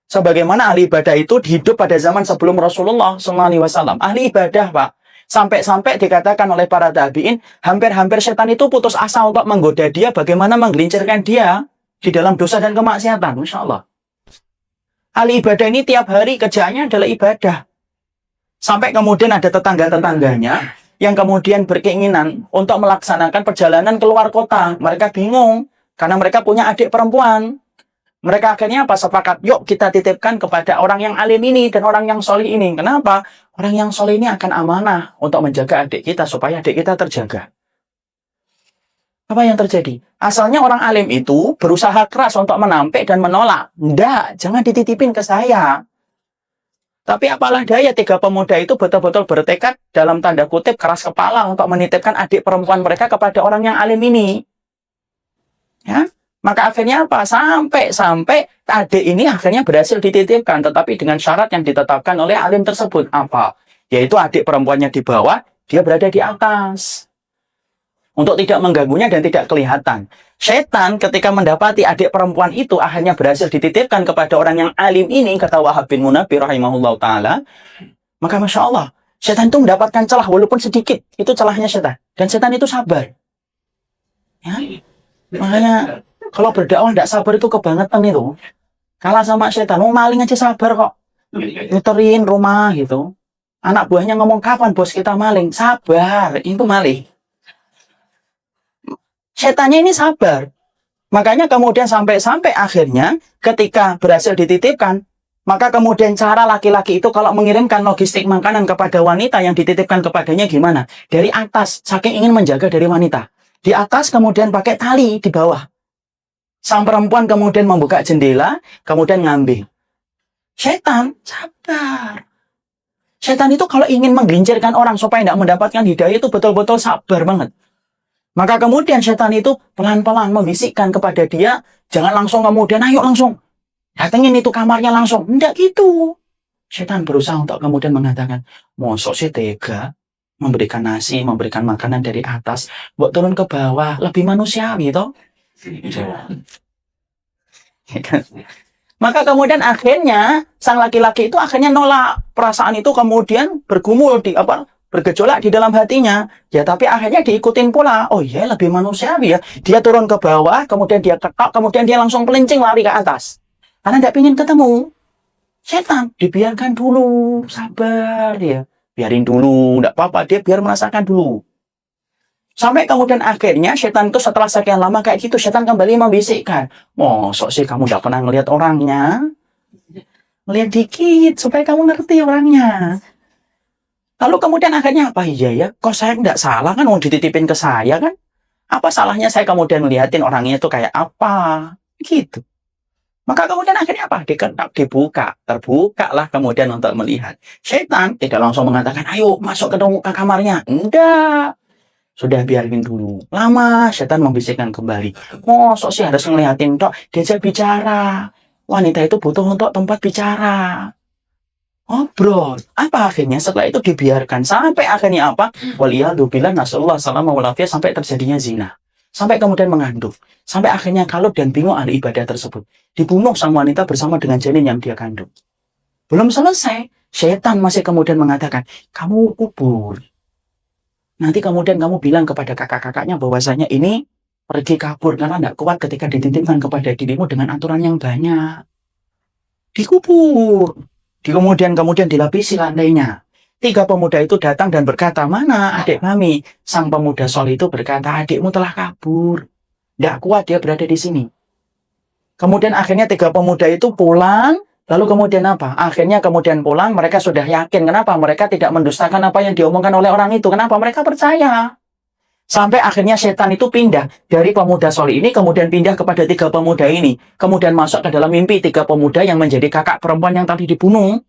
Sebagaimana ahli ibadah itu hidup pada zaman sebelum Rasulullah SAW. Ahli ibadah, Pak. Sampai-sampai dikatakan oleh para tabi'in, hampir-hampir setan itu putus asa untuk menggoda dia, bagaimana menggelincirkan dia di dalam dosa dan kemaksiatan. Masya Allah. Ahli ibadah ini tiap hari kerjaannya adalah ibadah. Sampai kemudian ada tetangga-tetangganya yang kemudian berkeinginan untuk melaksanakan perjalanan keluar kota. Mereka bingung, karena mereka punya adik perempuan. Mereka akhirnya apa? Sepakat, yuk kita titipkan kepada orang yang alim ini dan orang yang solih ini. Kenapa? Orang yang solih ini akan amanah untuk menjaga adik kita, supaya adik kita terjaga. Apa yang terjadi? Asalnya orang alim itu berusaha keras untuk menampik dan menolak. Enggak, jangan dititipin ke saya. Tapi apalah daya, 3 pemuda itu betul-betul bertekad dalam tanda kutip keras kepala untuk menitipkan adik perempuan mereka kepada orang yang alim ini. Ya, maka akhirnya apa? Sampai adik ini akhirnya berhasil dititipkan, tetapi dengan syarat yang ditetapkan oleh alim tersebut. Apa? Yaitu adik perempuannya di bawah, dia berada di atas. Untuk tidak mengganggunya dan tidak kelihatan. Setan ketika mendapati adik perempuan itu akhirnya berhasil dititipkan kepada orang yang alim ini, kata Wahab bin Munabbih rahimahullah ta'ala, maka Masya Allah, setan itu mendapatkan celah walaupun sedikit. Itu celahnya setan. Dan setan itu sabar. Ya? Makanya kalau berdakwah tidak sabar itu kebangetan itu. Kalah sama setan. Mau maling aja sabar kok. Muterin rumah gitu. Anak buahnya ngomong, kapan bos kita maling? Sabar, itu maling. Setannya ini sabar. Makanya kemudian sampai akhirnya ketika berhasil dititipkan, maka kemudian cara laki-laki itu kalau mengirimkan logistik makanan kepada wanita yang dititipkan kepadanya gimana? Dari atas, saking ingin menjaga dari wanita. Di atas kemudian pakai tali di bawah. Sang perempuan kemudian membuka jendela, kemudian ngambil. Setan sabar. Setan itu kalau ingin menggelincirkan orang supaya tidak mendapatkan hidayah itu betul-betul sabar banget. Maka kemudian setan itu pelan-pelan membisikkan kepada dia, jangan langsung kemudian, ayo langsung datengin itu kamarnya langsung. Tidak gitu. Setan berusaha untuk kemudian mengatakan, mosok sih tega memberikan nasi, memberikan makanan dari atas, buat turun ke bawah, lebih manusiawi toh. Maka kemudian akhirnya sang laki-laki itu akhirnya nolak. Perasaan itu kemudian bergumul bergejolak di dalam hatinya. Ya tapi akhirnya diikutin pula. Oh iya, lebih manusiawi ya. Dia turun ke bawah, kemudian dia ketok, kemudian dia langsung pelincing lari ke atas. Karena tidak ingin ketemu setan. Dibiarkan dulu, sabar ya. biarin dulu, enggak apa-apa, dia biar merasakan dulu. Sampai kemudian akhirnya setan itu setelah sekian lama kayak gitu, setan kembali membisikkan, mosok sih kamu enggak pernah ngelihat orangnya? Ngelihat dikit, supaya kamu ngerti orangnya. Lalu kemudian akhirnya apa? Iya ya, kok saya enggak salah kan, mau dititipin ke saya kan? Apa salahnya saya kemudian ngeliatin orangnya itu kayak apa? Gitu. Maka kemudian akhirnya apa? Dibuka, terbuka lah kemudian untuk melihat. Setan tidak langsung mengatakan, ayo masuk ke kamarnya. Enggak. Sudah biarin dulu. Lama setan membisikkan kembali. Mosok sih harus ngeliatin tok, diajak bicara. Wanita itu butuh untuk tempat bicara. Ngobrol. Apa akhirnya? Setelah itu dibiarkan. Sampai akhirnya apa? Waliyadzubillah nasallallahu alaihi sampai terjadinya zina. Sampai kemudian mengandung. Sampai akhirnya kalut dan bingung ahli ibadah tersebut. Dibunuh sang wanita bersama dengan janin yang dia kandung. Belum selesai. Setan masih kemudian mengatakan, kamu kubur. Nanti kemudian kamu bilang kepada kakak-kakaknya bahwasanya ini pergi kabur karena tidak kuat ketika dititipkan kepada dirimu dengan aturan yang banyak. Dikubur. Kemudian dilapisi lantainya. 3 pemuda itu datang dan berkata, mana adik kami? Sang pemuda soleh itu berkata, adikmu telah kabur. Tidak kuat dia berada di sini. Kemudian akhirnya 3 pemuda itu pulang. Lalu kemudian apa? Akhirnya kemudian pulang, mereka sudah yakin. Kenapa? Mereka tidak mendustakan apa yang diomongkan oleh orang itu. Kenapa? Mereka percaya. Sampai akhirnya setan itu pindah dari pemuda soleh ini, kemudian pindah kepada 3 pemuda ini. Kemudian masuk ke dalam mimpi 3 pemuda yang menjadi kakak perempuan yang tadi dibunuh.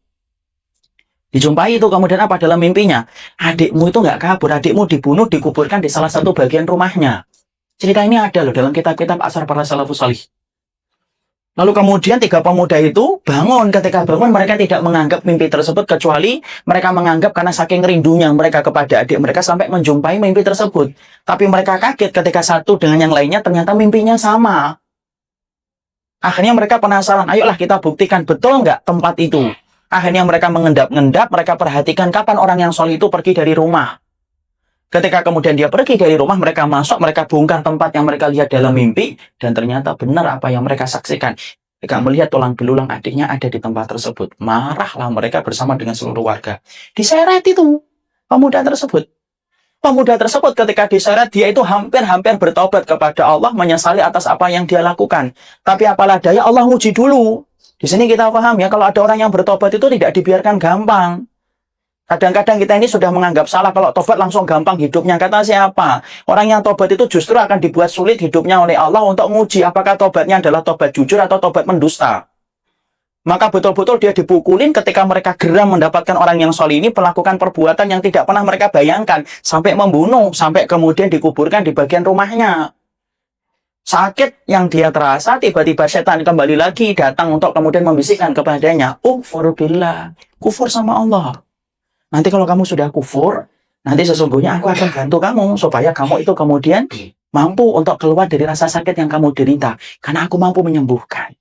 Dijumpai itu kemudian apa dalam mimpinya? Adikmu itu nggak kabur, adikmu dibunuh, dikuburkan di salah satu bagian rumahnya. Cerita ini ada loh dalam kitab-kitab asar para salafus salih. Lalu kemudian 3 pemuda itu bangun. Ketika bangun mereka tidak menganggap mimpi tersebut, kecuali mereka menganggap karena saking rindunya mereka kepada adik mereka sampai menjumpai mimpi tersebut. Tapi mereka kaget ketika satu dengan yang lainnya ternyata mimpinya sama. Akhirnya mereka penasaran, ayolah kita buktikan betul nggak tempat itu. Akhirnya mereka mengendap-endap, mereka perhatikan kapan orang yang soleh itu pergi dari rumah. Ketika kemudian dia pergi dari rumah, mereka masuk, mereka bongkar tempat yang mereka lihat dalam mimpi, dan ternyata benar apa yang mereka saksikan. Mereka melihat tulang belulang adiknya ada di tempat tersebut. Marahlah mereka bersama dengan seluruh warga. Diseret itu pemuda tersebut. Pemuda tersebut ketika diseret, dia itu hampir-hampir bertobat kepada Allah, menyesali atas apa yang dia lakukan. Tapi apalah daya, Allah uji dulu. Di sini kita paham ya, kalau ada orang yang bertobat itu tidak dibiarkan gampang. Kadang-kadang kita ini sudah menganggap salah kalau tobat langsung gampang hidupnya. Kata siapa? Orang yang tobat itu justru akan dibuat sulit hidupnya oleh Allah untuk menguji apakah tobatnya adalah tobat jujur atau tobat mendusta. Maka betul-betul dia dipukulin ketika mereka geram mendapatkan orang yang soleh ini melakukan perbuatan yang tidak pernah mereka bayangkan. Sampai membunuh, sampai kemudian dikuburkan di bagian rumahnya. Sakit yang dia terasa, tiba-tiba setan kembali lagi datang untuk kemudian membisikkan kepadanya, kufur billah, kufur sama Allah. Nanti kalau kamu sudah kufur, nanti sesungguhnya aku akan bantu kamu supaya kamu itu kemudian mampu untuk keluar dari rasa sakit yang kamu derita. Karena aku mampu menyembuhkan.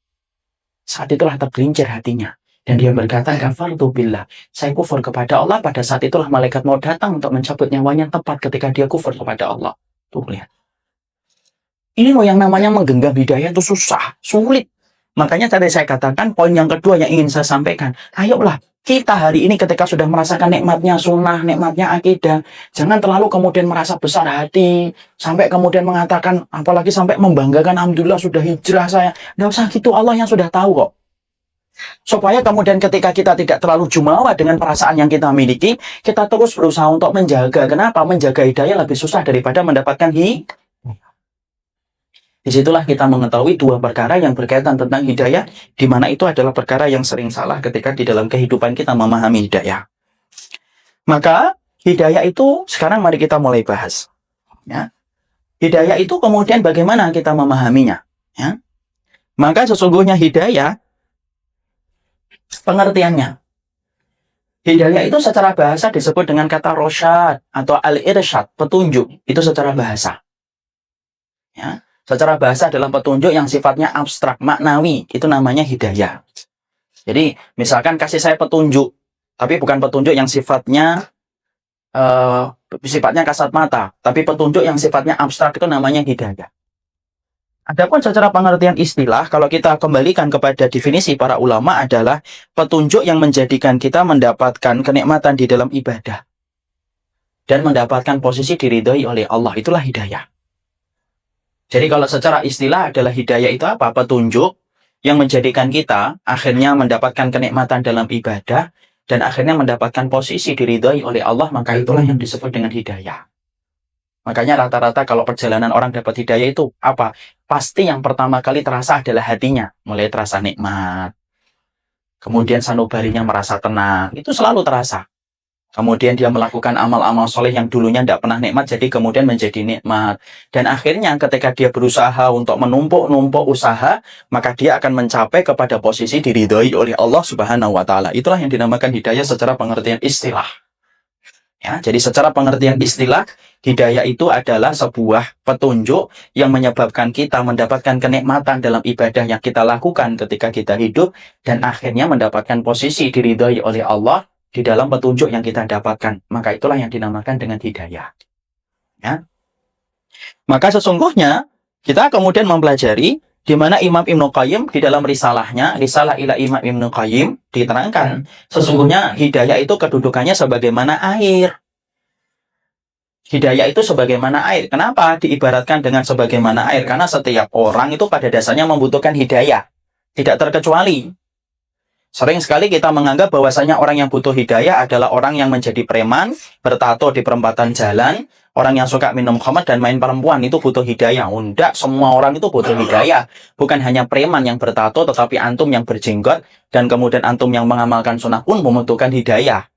Saat itulah tergelincir hatinya. Dan dia berkata, kafartu billah, saya kufur kepada Allah. Pada saat itulah malaikat mau datang untuk mencabut nyawanya tepat ketika dia kufur kepada Allah. Tuh lihat. Ini loh yang namanya menggenggam hidayah itu susah, sulit. Makanya tadi saya katakan poin yang kedua yang ingin saya sampaikan. Ayolah. Kita hari ini ketika sudah merasakan nikmatnya sunnah, nikmatnya akidah, jangan terlalu kemudian merasa besar hati, sampai kemudian mengatakan, apalagi sampai membanggakan, alhamdulillah sudah hijrah saya. Nggak usah gitu, Allah yang sudah tahu kok. Supaya kemudian ketika kita tidak terlalu jumawa dengan perasaan yang kita miliki, kita terus berusaha untuk menjaga. Kenapa? Menjaga hidayah lebih susah daripada mendapatkan hidayah. Disitulah kita mengetahui 2 perkara yang berkaitan tentang hidayah, di mana itu adalah perkara yang sering salah ketika di dalam kehidupan kita memahami hidayah. Maka hidayah itu sekarang mari kita mulai bahas. Ya. Hidayah itu kemudian bagaimana kita memahaminya. Ya. Maka sesungguhnya hidayah, pengertiannya. Hidayah itu secara bahasa disebut dengan kata rosyad atau al-irsyad, petunjuk. Itu secara bahasa. Ya. Secara bahasa adalah petunjuk yang sifatnya abstrak, maknawi. Itu namanya hidayah. Jadi, misalkan kasih saya petunjuk, tapi bukan petunjuk yang sifatnya kasat mata, tapi petunjuk yang sifatnya abstrak itu namanya hidayah. Adapun secara pengertian istilah, kalau kita kembalikan kepada definisi para ulama adalah petunjuk yang menjadikan kita mendapatkan kenikmatan di dalam ibadah dan mendapatkan posisi diridhoi oleh Allah. Itulah hidayah. Jadi kalau secara istilah adalah hidayah itu apa? Petunjuk yang menjadikan kita akhirnya mendapatkan kenikmatan dalam ibadah dan akhirnya mendapatkan posisi diridhoi oleh Allah, maka itulah yang disebut dengan hidayah. Makanya rata-rata kalau perjalanan orang dapat hidayah itu apa? Pasti yang pertama kali terasa adalah hatinya. Mulai terasa nikmat. Kemudian sanubarinya merasa tenang. Itu selalu terasa. Kemudian dia melakukan amal-amal soleh yang dulunya tidak pernah nikmat, jadi kemudian menjadi nikmat. Dan akhirnya ketika dia berusaha untuk menumpuk-numpuk usaha, maka dia akan mencapai kepada posisi diridhoi oleh Allah Subhanahu wa Ta'ala. Itulah yang dinamakan hidayah secara pengertian istilah. Ya, jadi secara pengertian istilah, hidayah itu adalah sebuah petunjuk yang menyebabkan kita mendapatkan kenikmatan dalam ibadah yang kita lakukan ketika kita hidup dan akhirnya mendapatkan posisi diridhoi oleh Allah di dalam petunjuk yang kita dapatkan. Maka itulah yang dinamakan dengan hidayah. Ya. Maka sesungguhnya kita kemudian mempelajari di mana Imam Ibnu Qayyim di dalam risalahnya, Risalah ila Imam Ibnu Qayyim, diterangkan sesungguhnya hidayah itu kedudukannya sebagaimana air. Hidayah itu sebagaimana air. Kenapa diibaratkan dengan sebagaimana air? Karena setiap orang itu pada dasarnya membutuhkan hidayah. Tidak terkecuali. Sering sekali kita menganggap bahwasanya orang yang butuh hidayah adalah orang yang menjadi preman, bertato di perempatan jalan, orang yang suka minum khamar dan main perempuan itu butuh hidayah. Tidak, semua orang itu butuh hidayah. Bukan hanya preman yang bertato, tetapi antum yang berjenggot, dan kemudian antum yang mengamalkan sunnah pun membutuhkan hidayah.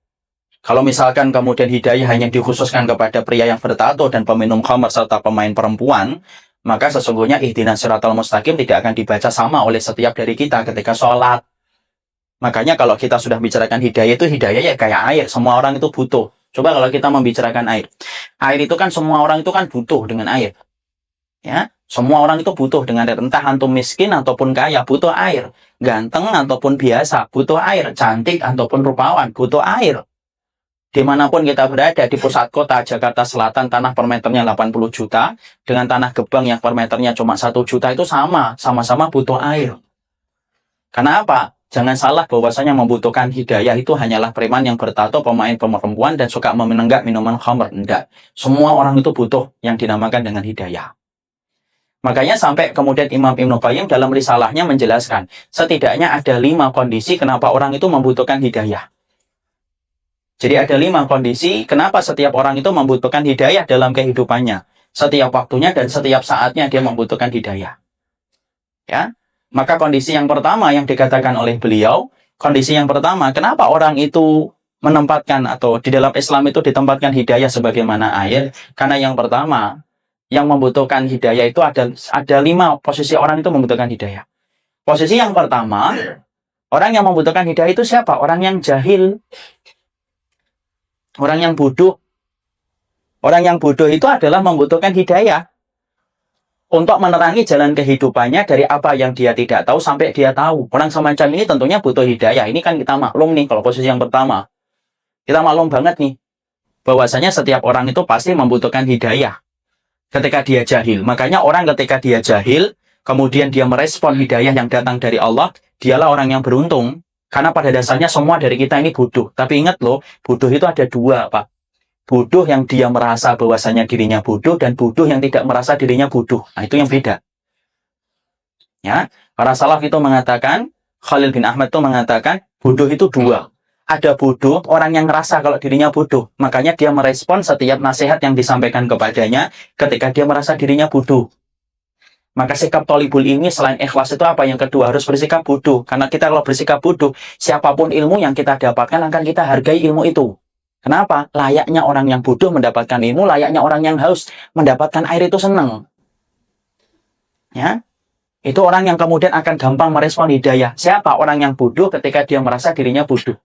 Kalau misalkan kemudian hidayah hanya dikhususkan kepada pria yang bertato dan peminum khamar serta pemain perempuan, maka sesungguhnya ihdinas siratal mustaqim tidak akan dibaca sama oleh setiap dari kita ketika sholat. Makanya kalau kita sudah bicarakan hidayah itu hidayah ya kayak air. Semua orang itu butuh. Coba kalau kita membicarakan air. Air itu kan semua orang itu kan butuh dengan air. Ya, semua orang itu butuh dengan air. Entah antum miskin ataupun kaya, butuh air. Ganteng ataupun biasa, butuh air. Cantik ataupun rupawan, butuh air. Dimanapun kita berada, di pusat kota Jakarta Selatan, tanah per meternya 80 juta, dengan tanah Gebang yang per meternya cuma 1 juta, itu sama-sama butuh air. Kenapa? Jangan salah bahwasanya membutuhkan hidayah itu hanyalah preman yang bertato, pemain perempuan, dan suka menenggak minuman khamr. Enggak. Semua orang itu butuh yang dinamakan dengan hidayah. Makanya sampai kemudian Imam Ibnu Qayyim dalam risalahnya menjelaskan, setidaknya ada 5 kondisi kenapa orang itu membutuhkan hidayah. Jadi ada 5 kondisi kenapa setiap orang itu membutuhkan hidayah dalam kehidupannya. Setiap waktunya dan setiap saatnya dia membutuhkan hidayah. Ya. Maka kondisi yang pertama yang dikatakan oleh beliau, kondisi yang pertama, kenapa orang itu menempatkan atau di dalam Islam itu ditempatkan hidayah sebagaimana air? Karena yang pertama, yang membutuhkan hidayah itu ada 5 posisi orang itu membutuhkan hidayah. Posisi yang pertama, orang yang membutuhkan hidayah itu siapa? Orang yang jahil. Orang yang bodoh. Orang yang bodoh itu adalah membutuhkan hidayah untuk menerangi jalan kehidupannya dari apa yang dia tidak tahu sampai dia tahu. Orang semacam ini tentunya butuh hidayah. Ini kan kita maklum nih kalau posisi yang pertama. Kita maklum banget nih bahwasanya setiap orang itu pasti membutuhkan hidayah ketika dia jahil. Makanya orang ketika dia jahil, kemudian dia merespon hidayah yang datang dari Allah, dialah orang yang beruntung. Karena pada dasarnya semua dari kita ini bodoh. Tapi ingat loh, bodoh itu ada 2, Pak. Bodoh yang dia merasa bahwasanya dirinya bodoh dan bodoh yang tidak merasa dirinya bodoh. Nah, itu yang beda. Ya, para salaf itu mengatakan, Khalil bin Ahmad itu mengatakan, bodoh itu 2. Ada bodoh, orang yang merasa kalau dirinya bodoh. Makanya dia merespon setiap nasihat yang disampaikan kepadanya ketika dia merasa dirinya bodoh. Maka sikap thalibul ilmi selain ikhlas itu apa? Yang kedua, harus bersikap bodoh. Karena kita kalau bersikap bodoh, siapapun ilmu yang kita dapatkan akan kita hargai ilmu itu. Kenapa? Layaknya orang yang bodoh mendapatkan ilmu, layaknya orang yang haus mendapatkan air itu senang. Ya, itu orang yang kemudian akan gampang merespon hidayah. Siapa? Orang yang bodoh ketika dia merasa dirinya bodoh.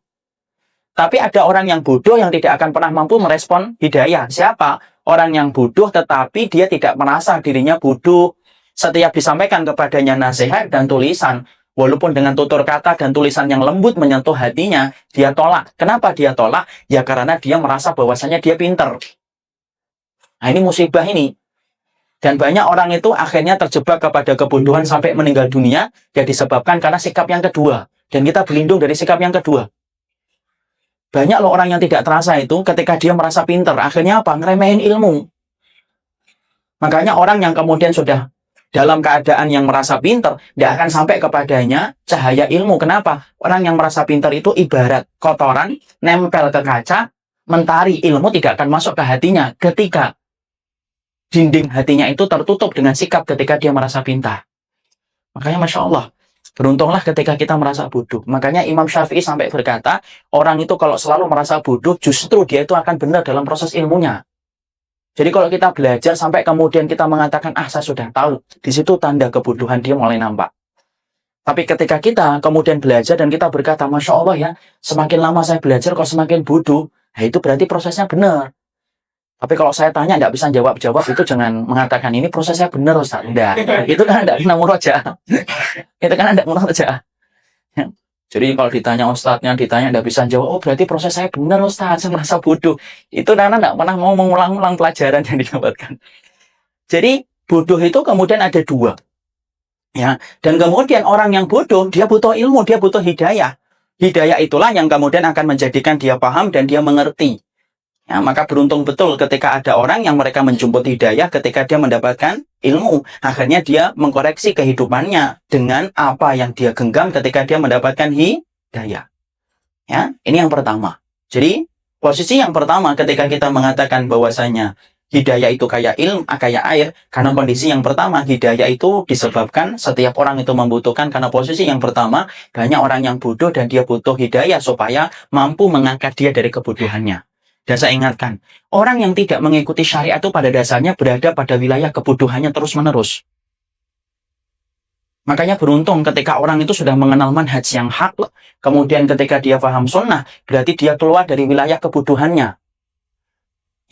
Tapi ada orang yang bodoh yang tidak akan pernah mampu merespon hidayah. Siapa? Orang yang bodoh tetapi dia tidak merasa dirinya bodoh. Setiap disampaikan kepadanya nasihat dan tulisan, walaupun dengan tutur kata dan tulisan yang lembut menyentuh hatinya, dia tolak. Kenapa dia tolak? Ya karena dia merasa bahwasanya dia pinter. Nah, ini musibah ini. Dan banyak orang itu akhirnya terjebak kepada kebodohan sampai meninggal dunia, ya disebabkan karena sikap yang kedua. Dan kita berlindung dari sikap yang kedua. Banyak loh orang yang tidak terasa itu ketika dia merasa pintar, akhirnya apa? Ngeremehin ilmu. Makanya orang yang kemudian sudah dalam keadaan yang merasa pintar, tidak akan sampai kepadanya cahaya ilmu. Kenapa? Orang yang merasa pintar itu ibarat kotoran, nempel ke kaca, mentari ilmu tidak akan masuk ke hatinya ketika dinding hatinya itu tertutup dengan sikap ketika dia merasa pintar. Makanya Masya Allah, beruntunglah ketika kita merasa bodoh. Makanya Imam Syafi'i sampai berkata, orang itu kalau selalu merasa bodoh, justru dia itu akan benar dalam proses ilmunya. Jadi kalau kita belajar sampai kemudian kita mengatakan, saya sudah tahu, di situ tanda kebodohan dia mulai nampak. Tapi ketika kita kemudian belajar dan kita berkata, Masya Allah ya, semakin lama saya belajar kok semakin bodoh, itu berarti prosesnya benar. Tapi kalau saya tanya tidak bisa jawab-jawab, itu jangan mengatakan ini prosesnya benar Ustaz. Tidak. Itu kan tidak pernah murojaah. Itu kan tidak murojaah. Jadi kalau ditanya Ustadznya, ditanya tidak bisa jawab, berarti proses saya benar Ustaz, saya merasa bodoh. Itu karena tidak pernah mau mengulang-ulang pelajaran yang didapatkan. Jadi bodoh itu kemudian ada dua. Ya, dan kemudian orang yang bodoh, dia butuh ilmu, dia butuh hidayah. Hidayah itulah yang kemudian akan menjadikan dia paham dan dia mengerti. Ya, maka beruntung betul ketika ada orang yang mereka menjemput hidayah ketika dia mendapatkan ilmu. Akhirnya dia mengkoreksi kehidupannya dengan apa yang dia genggam ketika dia mendapatkan hidayah. Ya, ini yang pertama. Jadi, posisi yang pertama ketika kita mengatakan bahwasanya hidayah itu kayak ilmu, kayak air, karena kondisi yang pertama, hidayah itu disebabkan setiap orang itu membutuhkan, karena posisi yang pertama, banyak orang yang bodoh dan dia butuh hidayah supaya mampu mengangkat dia dari kebodohannya. Dan saya ingatkan, orang yang tidak mengikuti syariat itu pada dasarnya berada pada wilayah kebodohannya terus-menerus. Makanya beruntung ketika orang itu sudah mengenal manhaj yang hak, kemudian ketika dia paham sunnah, berarti dia keluar dari wilayah kebodohannya.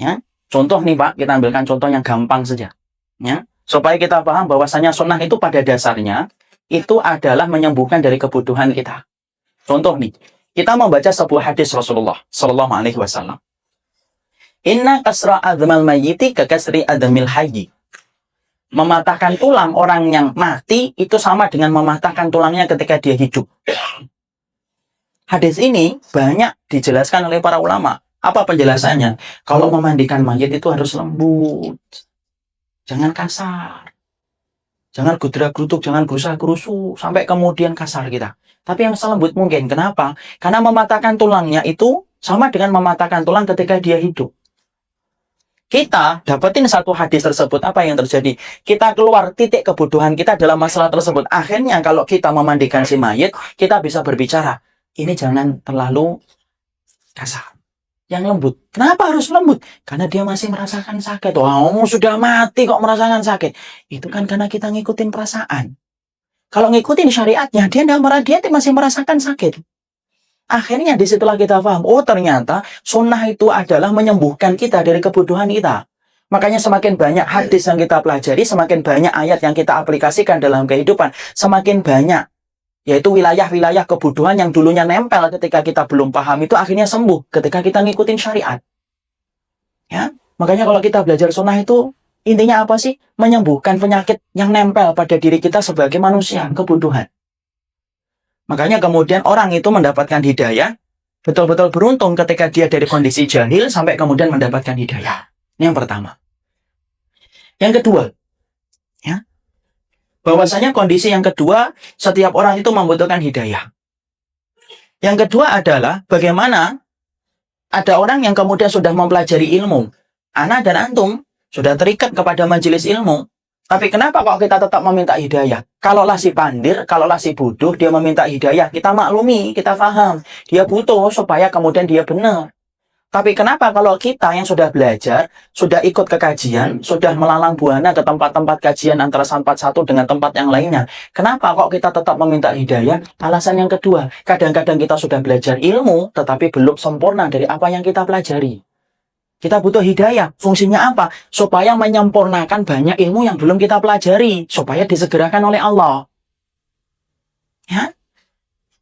Ya, contoh nih Pak, kita ambilkan contoh yang gampang saja. Ya, supaya kita paham bahwasanya sunnah itu pada dasarnya, itu adalah menyembuhkan dari kebodohan kita. Contoh nih, kita membaca sebuah hadis Rasulullah Sallallahu Alaihi Wasallam. Inna kasra admal mayyiti kakasri adamil hayyi. Mematahkan tulang orang yang mati itu sama dengan mematahkan tulangnya ketika dia hidup. Hadis ini banyak dijelaskan oleh para ulama. Apa penjelasannya? Kalau memandikan mayit itu harus lembut. Jangan kasar. Jangan gudrak-guduk, jangan gerusak-gerusu sampai kemudian kasar kita. Tapi yang selembut mungkin. Kenapa? Karena mematahkan tulangnya itu sama dengan mematahkan tulang ketika dia hidup. Kita dapetin satu hadis tersebut, apa yang terjadi? Kita keluar titik kebodohan kita dalam masalah tersebut. Akhirnya kalau kita memandikan si mayit, kita bisa berbicara, ini jangan terlalu kasar, yang lembut. Kenapa harus lembut? Karena dia masih merasakan sakit. Oh, sudah mati kok merasakan sakit. Itu kan karena kita ngikutin perasaan. Kalau ngikutin syariatnya, dia masih merasakan sakit. Akhirnya disitulah kita paham, oh ternyata sunnah itu adalah menyembuhkan kita dari kebodohan kita. Makanya semakin banyak hadis yang kita pelajari, semakin banyak ayat yang kita aplikasikan dalam kehidupan, semakin banyak. Yaitu wilayah-wilayah kebodohan yang dulunya nempel ketika kita belum paham itu akhirnya sembuh ketika kita ngikutin syariat. Ya, makanya kalau kita belajar sunnah itu intinya apa sih? Menyembuhkan penyakit yang nempel pada diri kita sebagai manusia, kebodohan. Makanya kemudian orang itu mendapatkan hidayah, betul-betul beruntung ketika dia dari kondisi jahil sampai kemudian mendapatkan hidayah. Ini yang pertama. Yang kedua, ya, bahwasanya kondisi yang kedua, setiap orang itu membutuhkan hidayah. Yang kedua adalah bagaimana ada orang yang kemudian sudah mempelajari ilmu. Ana dan antum sudah terikat kepada majelis ilmu. Tapi kenapa kok kita tetap meminta hidayah? Kalaulah si pandir, kalaulah si bodoh, dia meminta hidayah, kita maklumi, kita paham. Dia butuh supaya kemudian dia benar. Tapi kenapa kalau kita yang sudah belajar, sudah ikut ke kajian, sudah melalang buana ke tempat-tempat kajian antara tempat satu dengan tempat yang lainnya, kenapa kok kita tetap meminta hidayah? Alasan yang kedua, kadang-kadang kita sudah belajar ilmu, tetapi belum sempurna dari apa yang kita pelajari. Kita butuh hidayah. Fungsinya apa? Supaya menyempurnakan banyak ilmu yang belum kita pelajari. Supaya disegerakan oleh Allah. Ya?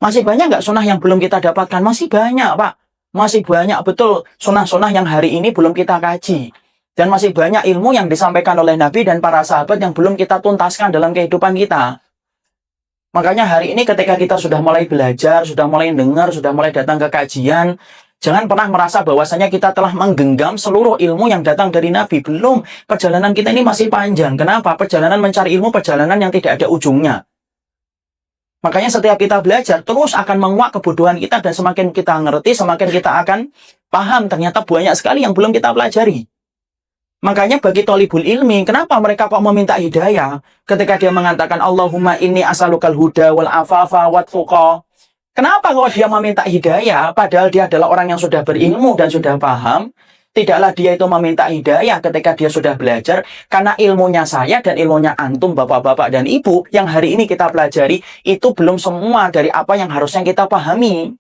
Masih banyak nggak sunnah yang belum kita dapatkan? Masih banyak, Pak. Masih banyak betul sunnah-sunnah yang hari ini belum kita kaji. Dan masih banyak ilmu yang disampaikan oleh Nabi dan para sahabat yang belum kita tuntaskan dalam kehidupan kita. Makanya hari ini ketika kita sudah mulai belajar, sudah mulai dengar, sudah mulai datang ke kajian, jangan pernah merasa bahwasanya kita telah menggenggam seluruh ilmu yang datang dari Nabi. Belum, perjalanan kita ini masih panjang. Kenapa? Perjalanan mencari ilmu, perjalanan yang tidak ada ujungnya. Makanya setiap kita belajar, terus akan menguak kebodohan kita, dan semakin kita ngerti, semakin kita akan paham. Ternyata banyak sekali yang belum kita pelajari. Makanya bagi thalibul ilmi, kenapa mereka kok meminta hidayah? Ketika dia mengatakan, Allahumma inni as'alukal huda wal afafa wat tuqa. Kenapa kalau dia meminta hidayah, padahal dia adalah orang yang sudah berilmu dan sudah paham? Tidaklah dia itu meminta hidayah ketika dia sudah belajar, karena ilmunya saya dan ilmunya antum, bapak-bapak dan ibu, yang hari ini kita pelajari, itu belum semua dari apa yang harusnya kita pahami.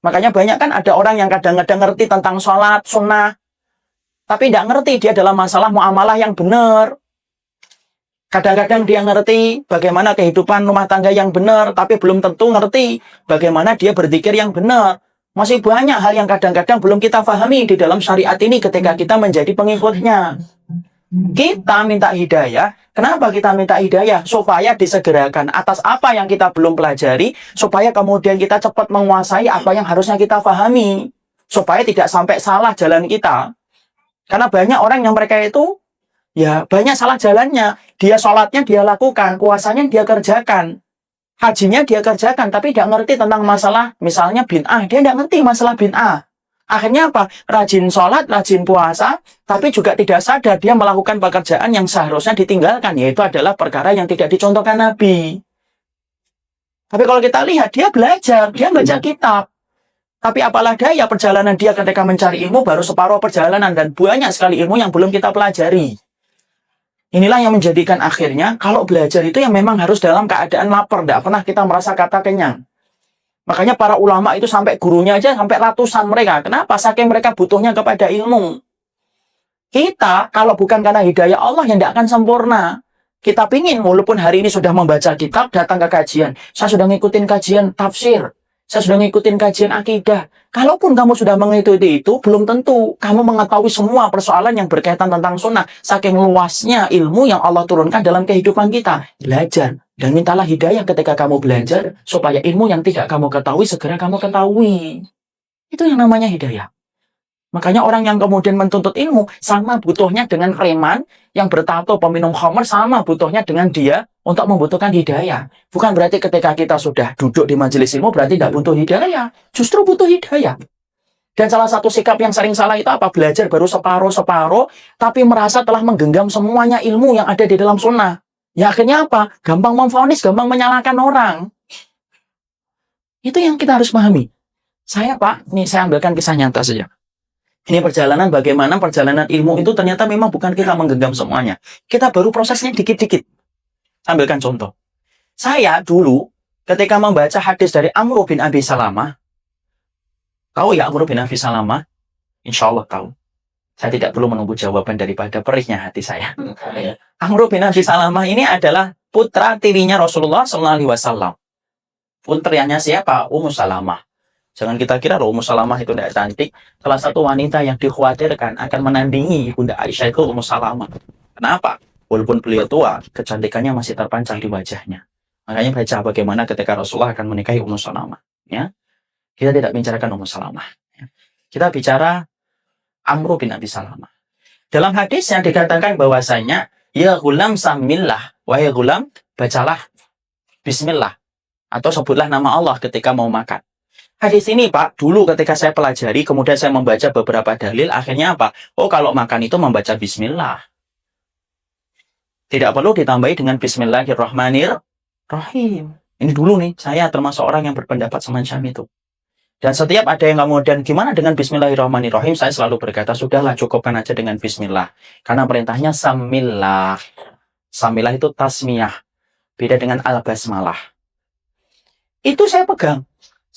Makanya banyak kan ada orang yang kadang-kadang ngerti tentang sholat, sunnah, tapi tidak ngerti dia dalam masalah muamalah yang benar. Kadang-kadang dia ngerti bagaimana kehidupan rumah tangga yang benar, tapi belum tentu ngerti bagaimana dia berzikir yang benar. Masih banyak hal yang kadang-kadang belum kita pahami di dalam syariat ini ketika kita menjadi pengikutnya. Kita minta hidayah. Kenapa kita minta hidayah? Supaya disegerakan atas apa yang kita belum pelajari, supaya kemudian kita cepat menguasai apa yang harusnya kita pahami. Supaya tidak sampai salah jalan kita. Karena banyak orang yang mereka itu, ya banyak salah jalannya. Dia sholatnya dia lakukan, puasanya dia kerjakan. Hajinya dia kerjakan, tapi tidak ngerti tentang masalah, misalnya bid'ah. Dia tidak ngerti masalah bid'ah. Akhirnya apa? Rajin sholat, rajin puasa, tapi juga tidak sadar dia melakukan pekerjaan yang seharusnya ditinggalkan, yaitu adalah perkara yang tidak dicontohkan Nabi. Tapi kalau kita lihat, dia belajar kitab. Tapi apalah daya perjalanan dia ketika mencari ilmu baru separuh perjalanan, dan banyak sekali ilmu yang belum kita pelajari. Inilah yang menjadikan akhirnya kalau belajar itu yang memang harus dalam keadaan lapar, tidak pernah kita merasa kata kenyang. Makanya para ulama itu sampai gurunya aja sampai ratusan mereka. Kenapa? Saking mereka butuhnya kepada ilmu. Kita kalau bukan karena hidayah Allah yang tidak akan sempurna. Kita pingin walaupun hari ini sudah membaca kitab, datang ke kajian. Saya sudah ngikutin kajian tafsir. Saya sudah ngikutin kajian akidah. Kalaupun kamu sudah mengikuti itu, belum tentu kamu mengetahui semua persoalan yang berkaitan tentang sunnah. Saking luasnya ilmu yang Allah turunkan dalam kehidupan kita. Belajar. Dan mintalah hidayah ketika kamu belajar, supaya ilmu yang tidak kamu ketahui, segera kamu ketahui. Itu yang namanya hidayah. Makanya orang yang kemudian menuntut ilmu, sama butuhnya dengan preman yang bertato peminum khamr, sama butuhnya dengan dia untuk membutuhkan hidayah. Bukan berarti ketika kita sudah duduk di majelis ilmu, berarti tidak butuh hidayah. Justru butuh hidayah. Dan salah satu sikap yang sering salah itu apa? Belajar baru separuh-separuh, tapi merasa telah menggenggam semuanya ilmu yang ada di dalam sunnah. Ya akhirnya apa? Gampang memvonis, gampang menyalahkan orang. Itu yang kita harus pahami. Saya Pak, ini saya ambilkan kisah nyata saja. Ini perjalanan bagaimana perjalanan ilmu itu ternyata memang bukan kita menggenggam semuanya. Kita baru prosesnya dikit-dikit. Ambilkan contoh. Saya dulu ketika membaca hadis dari Amr bin Abi Salamah. Tahu ya Amr bin Abi Salamah? Insya Allah tahu. Saya tidak perlu menunggu jawaban daripada perihnya hati saya. Amr bin Abi Salamah ini adalah putra tirinya Rasulullah SAW. Putrianya siapa? Ummu Salamah. Jangan kita kira Ummu Salamah itu tidak cantik. Salah satu wanita yang dikhawatirkan akan menandingi Bunda Aisyah itu Ummu Salamah. Kenapa? Walaupun beliau tua, kecantikannya masih terpancar di wajahnya. Makanya baca bagaimana ketika Rasulullah akan menikahi Ummu Salamah. Ya, kita tidak bicarakan Ummu Salamah. Ya. Kita bicara Amr bin Abi Salamah. Dalam hadis yang dikatakan bahwasanya, ya gulam samillah, wahai gulam, bacalah bismillah. Atau sebutlah nama Allah ketika mau makan. Hadis ini Pak, dulu ketika saya pelajari, kemudian saya membaca beberapa dalil, akhirnya apa? Oh kalau makan itu membaca bismillah. Tidak perlu ditambahi dengan bismillahirrahmanirrahim. Ini dulu nih, saya termasuk orang yang berpendapat semacam itu. Dan setiap ada yang kemudian, gimana dengan bismillahirrahmanirrahim? Saya selalu berkata, sudahlah cukupkan aja dengan bismillah. Karena perintahnya samillah. Samillah itu tasmiyah. Beda dengan al-basmalah. Itu saya pegang.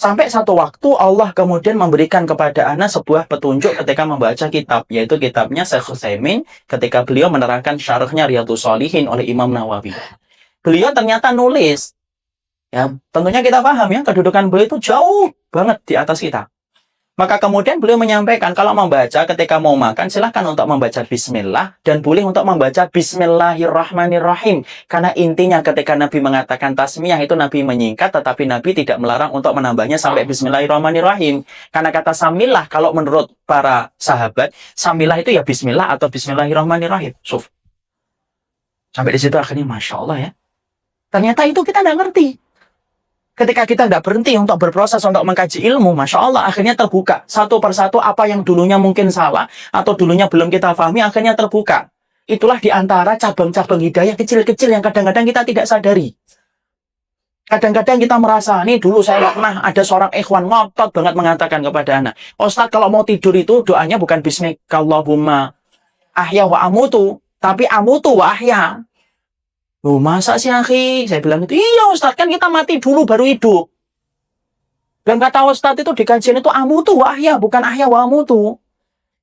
Sampai satu waktu Allah kemudian memberikan kepada ana sebuah petunjuk ketika membaca kitab, yaitu kitabnya Syekh Utsaimin ketika beliau menerangkan syarahnya Riyadhus Shalihin oleh Imam Nawawi. Beliau ternyata nulis, ya tentunya kita paham ya, kedudukan beliau itu jauh banget di atas kita. Maka kemudian beliau menyampaikan kalau membaca ketika mau makan silahkan untuk membaca bismillah dan boleh untuk membaca bismillahirrahmanirrahim. Karena intinya ketika Nabi mengatakan tasmiyah itu Nabi menyingkat, tetapi Nabi tidak melarang untuk menambahnya sampai bismillahirrahmanirrahim. Karena kata samillah kalau menurut para sahabat, samillah itu ya bismillah atau bismillahirrahmanirrahim. Sampai di situ akhirnya Masya Allah ya. Ternyata itu kita nggak ngerti. Ketika kita tidak berhenti untuk berproses untuk mengkaji ilmu, Masya Allah, akhirnya terbuka. Satu persatu apa yang dulunya mungkin salah, atau dulunya belum kita pahami, akhirnya terbuka. Itulah diantara cabang-cabang hidayah kecil-kecil yang kadang-kadang kita tidak sadari. Kadang-kadang kita merasa, nih dulu saya pernah ada seorang ikhwan ngotot banget mengatakan kepada anak, Ustaz kalau mau tidur itu doanya bukan bismillahirrahmanirrahim ahya wa amutu, tapi amutu wa ahya. Loh, masa sih akhi? Saya bilang itu, iya Ustaz, kan kita mati dulu baru hidup. Dan kata Ustaz itu di kajian itu amutu wa ahya, bukan ahya wa amutu.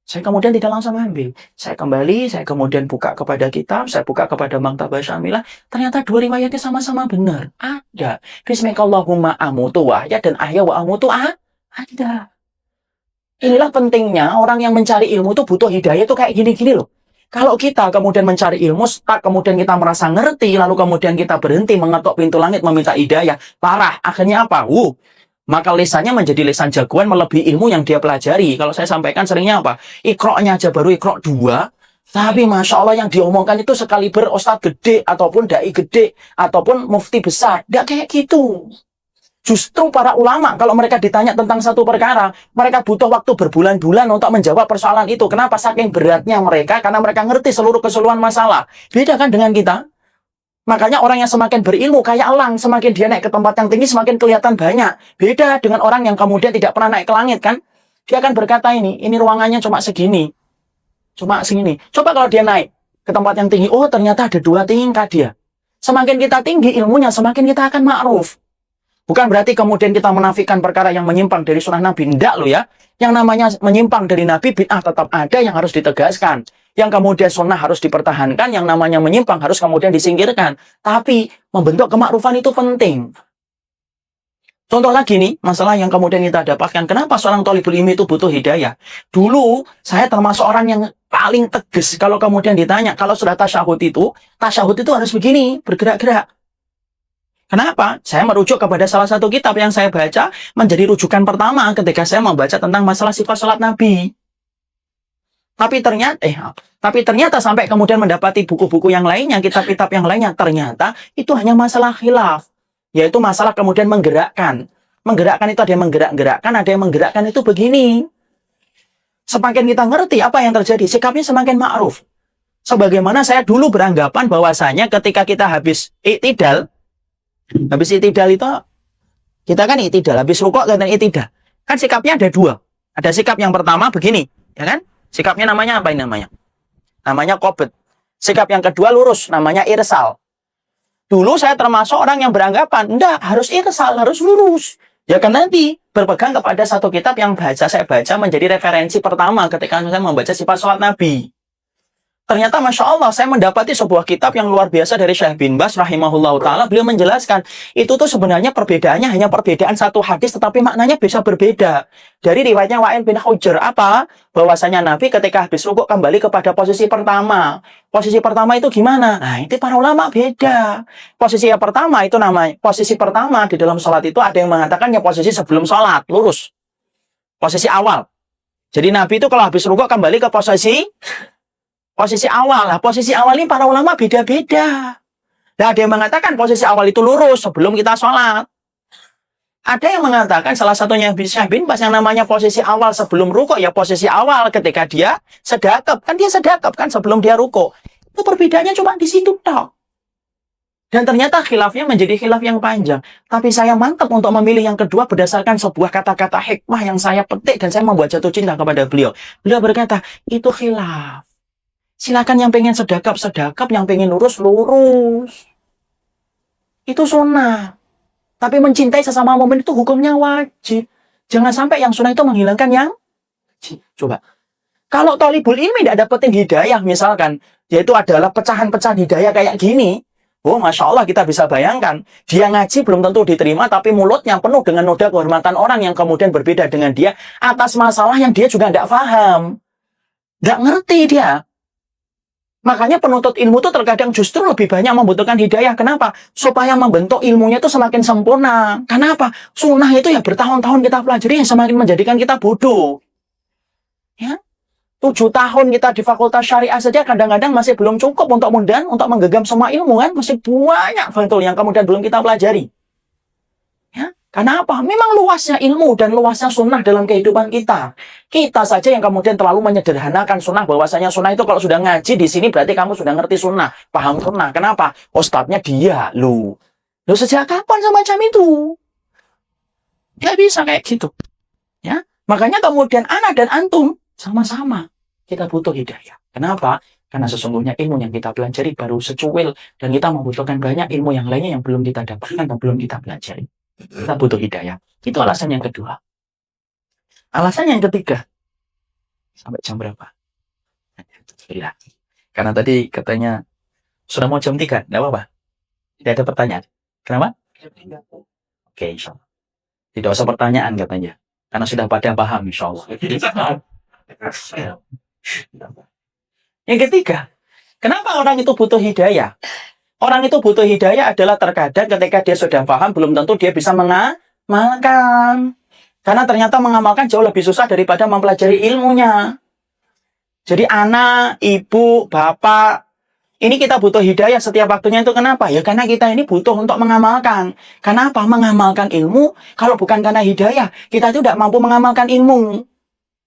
Saya kemudian tidak langsung ambil. Saya kembali, saya kemudian buka kepada kitab, saya buka kepada Maktabah Syamilah. Ternyata dua riwayatnya sama-sama benar. Ada. Bismillahirrahmanirrahim amutu wa ahya dan ahya wa amutu ada. Inilah pentingnya orang yang mencari ilmu itu butuh hidayah itu kayak gini-gini loh. Kalau kita kemudian mencari ilmu, kemudian kita merasa ngerti, lalu kemudian kita berhenti mengetok pintu langit meminta hidayah, parah. Akhirnya apa? Maka lisannya menjadi lisan jagoan melebihi ilmu yang dia pelajari. Kalau saya sampaikan seringnya apa? Iqra'nya aja baru Iqra' 2, tapi Masya Allah yang diomongkan itu sekaliber ustadz gede, ataupun dai gede, ataupun mufti besar. Nggak kayak gitu. Justru para ulama, kalau mereka ditanya tentang satu perkara, mereka butuh waktu berbulan-bulan untuk menjawab persoalan itu. Kenapa? Saking beratnya mereka, karena mereka ngerti seluruh keseluruhan masalah. Beda kan dengan kita? Makanya orang yang semakin berilmu, kayak elang, semakin dia naik ke tempat yang tinggi, semakin kelihatan banyak. Beda dengan orang yang kemudian tidak pernah naik ke langit, kan? Dia akan berkata ini ruangannya cuma segini. Cuma segini. Coba kalau dia naik ke tempat yang tinggi, oh ternyata ada 2 tingkat dia. Semakin kita tinggi ilmunya, semakin kita akan ma'ruf. Bukan berarti kemudian kita menafikan perkara yang menyimpang dari sunnah Nabi. Tidak loh ya. Yang namanya menyimpang dari Nabi, bid'ah tetap ada yang harus ditegaskan. Yang kemudian sunnah harus dipertahankan. Yang namanya menyimpang harus kemudian disingkirkan. Tapi membentuk kemakrufan itu penting. Contoh lagi nih, masalah yang kemudian kita dapatkan. Kenapa seorang thalibul ilmi itu butuh hidayah? Dulu, saya termasuk orang yang paling tegas. Kalau kemudian ditanya, kalau sudah tasyahud itu harus begini, bergerak-gerak. Kenapa? Saya merujuk kepada salah satu kitab yang saya baca menjadi rujukan pertama ketika saya membaca tentang masalah sifat sholat Nabi. Tapi ternyata sampai kemudian mendapati buku-buku yang lainnya, kitab-kitab yang lainnya, ternyata itu hanya masalah khilaf. Yaitu masalah kemudian menggerakkan. Menggerakkan itu ada yang menggerak-gerakkan, ada yang menggerakkan itu begini. Semakin kita ngerti apa yang terjadi, sikapnya semakin ma'ruf. Sebagaimana saya dulu beranggapan bahwasanya ketika kita habis i'tidal itu, kita kan i'tidal, habis rukuk dan i'tidal. Kan sikapnya ada 2. Ada sikap yang pertama begini, ya kan? Sikapnya namanya apa ini namanya? Namanya qabd. Sikap yang kedua lurus, namanya irsal. Dulu saya termasuk orang yang beranggapan, enggak, harus irsal, harus lurus. Ya kan nanti berpegang kepada satu kitab yang saya baca menjadi referensi pertama ketika saya membaca sifat sholat Nabi. Ternyata Masya Allah, saya mendapati sebuah kitab yang luar biasa dari Syekh bin Baz rahimahullah ta'ala. Beliau menjelaskan, itu tuh sebenarnya perbedaannya hanya perbedaan satu hadis, tetapi maknanya bisa berbeda. Dari riwayatnya Wa'il bin Hujr, apa? Bahwasanya Nabi ketika habis rukuk kembali kepada posisi pertama. Posisi pertama itu gimana? Nah, itu para ulama beda. Posisi yang pertama itu namanya, posisi pertama di dalam sholat itu ada yang mengatakan yang posisi sebelum sholat, lurus. Posisi awal. Jadi Nabi itu kalau habis rukuk kembali ke posisi awal. Lah, posisi awal ini para ulama beda-beda. Nah, ada yang mengatakan posisi awal itu lurus sebelum kita sholat. Ada yang mengatakan salah satunya Syekh bin Baz yang namanya posisi awal sebelum rukuk, ya posisi awal ketika dia sedekap. Kan dia sedekap kan sebelum dia rukuk. Itu perbedaannya cuma di situ toh. Dan ternyata khilafnya menjadi khilaf yang panjang. Tapi saya mantap untuk memilih yang kedua berdasarkan sebuah kata-kata hikmah yang saya petik dan saya membuat jatuh cinta kepada beliau. Beliau berkata, itu khilaf. Silakan yang pengen sedekap, yang pengen lurus. Itu sunnah. Tapi mencintai sesama mukmin itu hukumnya wajib. Jangan sampai yang sunnah itu menghilangkan yang wajib. Coba. Kalau thalibul ilmi tidak dapetin hidayah misalkan, yaitu adalah pecahan-pecahan hidayah kayak gini, Oh, Masya Allah, kita bisa bayangkan. Dia ngaji belum tentu diterima, tapi mulutnya penuh dengan noda kehormatan orang yang kemudian berbeda dengan dia atas masalah yang dia juga nggak paham. Nggak ngerti dia. Makanya penuntut ilmu itu terkadang justru lebih banyak membutuhkan hidayah. Kenapa? Supaya membentuk ilmunya itu semakin sempurna. Kenapa? Sunnah itu ya bertahun-tahun kita pelajari yang semakin menjadikan kita bodoh. Ya, 7 tahun kita di fakultas syariah saja kadang-kadang masih belum cukup untuk untuk menggenggam semua ilmu kan. Masih banyak betul yang kemudian belum kita pelajari. Ya, kenapa? Memang luasnya ilmu dan luasnya sunnah dalam kehidupan kita. Kita saja yang kemudian terlalu menyederhanakan sunnah, bahwasanya sunnah itu kalau sudah ngaji di sini berarti kamu sudah ngerti sunnah, paham sunnah. Kenapa? Ustadznya dia, lu sejak kapan semacam itu? Gak bisa kayak gitu. Ya, makanya kemudian anak dan antum sama-sama kita butuh hidayah. Kenapa? Karena sesungguhnya ilmu yang kita pelajari baru secuil dan kita membutuhkan banyak ilmu yang lainnya yang belum kita dapatkan dan belum kita pelajari. Kita butuh hidayah. Itu alasan yang kedua. Alasan yang ketiga. Sampai jam berapa? Ya. Karena tadi katanya sudah mau jam 3. Tidak apa-apa. Tidak ada pertanyaan. Kenapa? Oke, insya Allah. Tidak usah pertanyaan katanya. Karena sudah pada paham insya Allah. Yang ketiga. Kenapa orang itu butuh hidayah? Orang itu butuh hidayah adalah terkadang ketika dia sudah paham, belum tentu dia bisa mengamalkan. Karena ternyata mengamalkan jauh lebih susah daripada mempelajari ilmunya. Jadi anak, ibu, bapak, ini kita butuh hidayah setiap waktunya itu kenapa? Ya karena kita ini butuh untuk mengamalkan. Kenapa? Mengamalkan ilmu, kalau bukan karena hidayah, kita itu tidak mampu mengamalkan ilmu.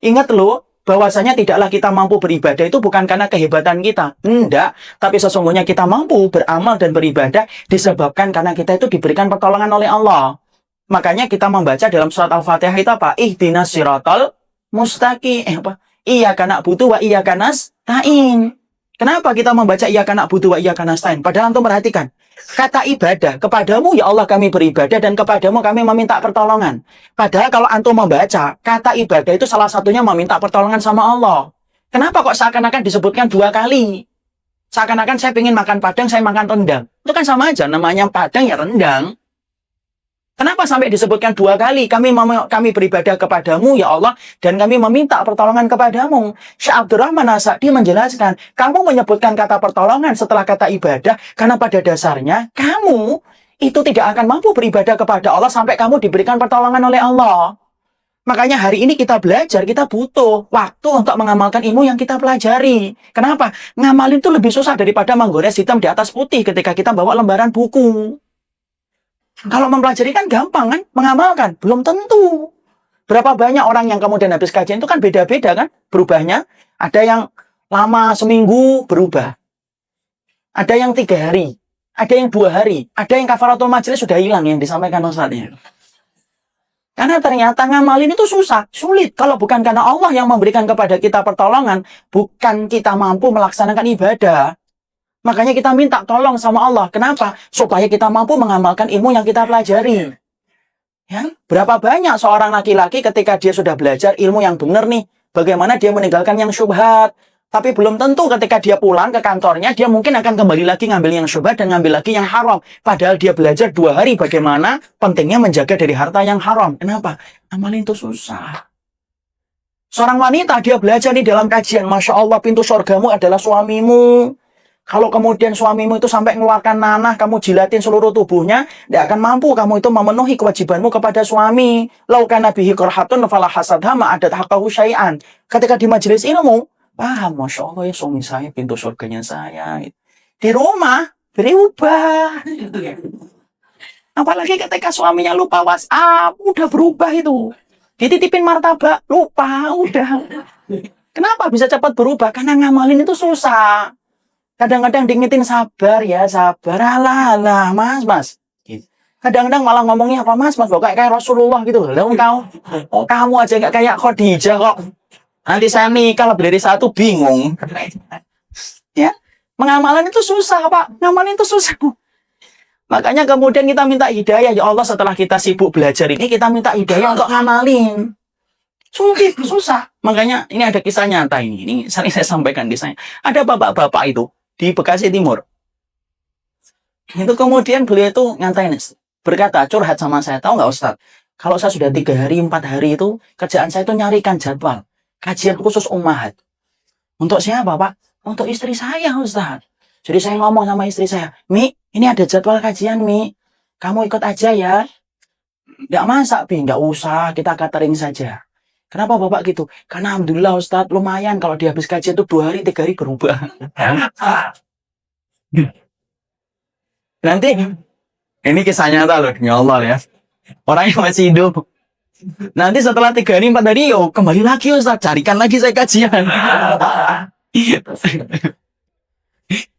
Ingat loh, bahwasanya tidaklah kita mampu beribadah itu bukan karena kehebatan kita. Enggak, tapi sesungguhnya kita mampu beramal dan beribadah disebabkan karena kita itu diberikan pertolongan oleh Allah. Makanya kita membaca dalam surat Al-Fatihah itu apa? Ihdinas siratal mustaqim. Iyyaka na'budu wa iyyaka nasta'in. Kenapa kita membaca iyyaka na'budu wa iyyaka nasta'in? Padahal antum perhatikan, kata ibadah, kepadamu ya Allah kami beribadah dan kepadamu kami meminta pertolongan. Padahal kalau antum membaca, kata ibadah itu salah satunya meminta pertolongan sama Allah. Kenapa kok seakan-akan disebutkan 2 kali? Seakan-akan saya ingin makan padang, saya makan rendang. Itu kan sama aja, namanya padang ya rendang. Kenapa sampai disebutkan 2 kali? Kami beribadah kepadamu ya Allah dan kami meminta pertolongan kepadamu. Syekh Abdurrahman As-Sa'di menjelaskan, kamu menyebutkan kata pertolongan setelah kata ibadah karena pada dasarnya kamu itu tidak akan mampu beribadah kepada Allah sampai kamu diberikan pertolongan oleh Allah. Makanya hari ini kita belajar, kita butuh waktu untuk mengamalkan ilmu yang kita pelajari. Kenapa? Ngamalin itu lebih susah daripada menggores hitam di atas putih ketika kita bawa lembaran buku. Kalau mempelajari kan gampang kan, mengamalkan belum tentu. Berapa banyak orang yang kemudian habis kajian itu kan beda-beda kan berubahnya. Ada yang lama seminggu berubah, ada yang 3 hari, ada yang 2 hari, ada yang kafaratul majelis sudah hilang yang disampaikan ustadznya. Karena ternyata ngamalin itu susah, sulit. Kalau bukan karena Allah yang memberikan kepada kita pertolongan, bukan kita mampu melaksanakan ibadah. Makanya kita minta tolong sama Allah. Kenapa? Supaya kita mampu mengamalkan ilmu yang kita pelajari. Ya, berapa banyak seorang laki-laki ketika dia sudah belajar ilmu yang benar nih, bagaimana dia meninggalkan yang syubhat. Tapi belum tentu ketika dia pulang ke kantornya, dia mungkin akan kembali lagi ngambil yang syubhat dan ngambil lagi yang haram. Padahal dia belajar 2 hari bagaimana pentingnya menjaga dari harta yang haram. Kenapa? Amalin itu susah. Seorang wanita, dia belajar nih dalam kajian, Masya Allah, pintu surgamu adalah suamimu. Kalau kemudian suamimu itu sampai mengeluarkan nanah, kamu jilatin seluruh tubuhnya, tidak akan mampu kamu itu memenuhi kewajibanmu kepada suami. Lau kana bihi qarhatun fala hasadha ma'adat haqqahu syai'an. Ketika di majelis ilmu, paham, Masya Allah ya suami saya, pintu surganya saya. Di rumah, berubah. Apalagi ketika suaminya lupa WhatsApp, udah berubah itu. Dititipin martabak, lupa, udah. Kenapa bisa cepat berubah? Karena ngamalin itu susah. Kadang-kadang diingetin sabar ya, sabar. Alah, mas. Kadang-kadang malah ngomongnya apa, mas, kayak Rasulullah gitu. Lalu kamu aja nggak kayak Khadijah kok. Nanti saya nikah lebih dari 1 bingung. Ya, mengamalkan itu susah, Pak. Ngamalin itu susah. Makanya kemudian kita minta hidayah. Ya Allah, setelah kita sibuk belajar ini, kita minta hidayah untuk ngamalin. Sulit, susah. Makanya ini ada kisah nyata ini. Ini sering saya sampaikan kisahnya. Ada bapak-bapak itu di Bekasi Timur. Itu kemudian beliau itu ngantain, berkata, curhat sama saya, tahu nggak Ustaz? Kalau saya sudah 3 hari, 4 hari itu, kerjaan saya itu nyarikan jadwal. Kajian khusus ummahat. Untuk siapa, Pak? Untuk istri saya, Ustaz. Jadi saya ngomong sama istri saya, Mi, ini ada jadwal kajian, Mi. Kamu ikut aja ya. Nggak masak, Bi. Nggak usah, kita catering saja. Kenapa Bapak gitu? Karena Alhamdulillah Ustaz, lumayan kalau dia habis kajian itu 2 hari, 3 hari berubah. Nanti, ini kisah nyata loh, ya Allah ya. Orang yang masih hidup. Nanti setelah 3 hari, 4 hari, yo kembali lagi Ustaz, carikan lagi saya kajian.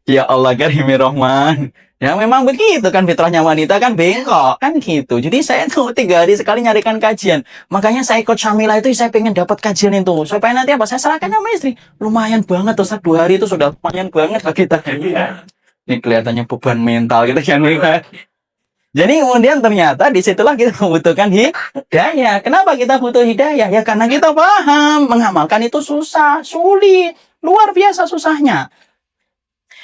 Ya Allah Karimir Rahman. Ya memang begitu kan fitrahnya wanita kan bengkok kan gitu. Jadi saya tuh 3 hari sekali nyarikan kajian. Makanya saya ikut Syamila itu saya pengen dapat kajian itu. Supaya nanti apa? Saya serahkan sama istri. Lumayan banget Ustaz 2 hari itu sudah lumayan banget bagi kita. Ini kelihatannya beban mental kita kan. Jadi kemudian ternyata disitulah kita membutuhkan hidayah. Kenapa kita butuh hidayah? Ya karena kita paham mengamalkan itu susah, sulit, luar biasa susahnya.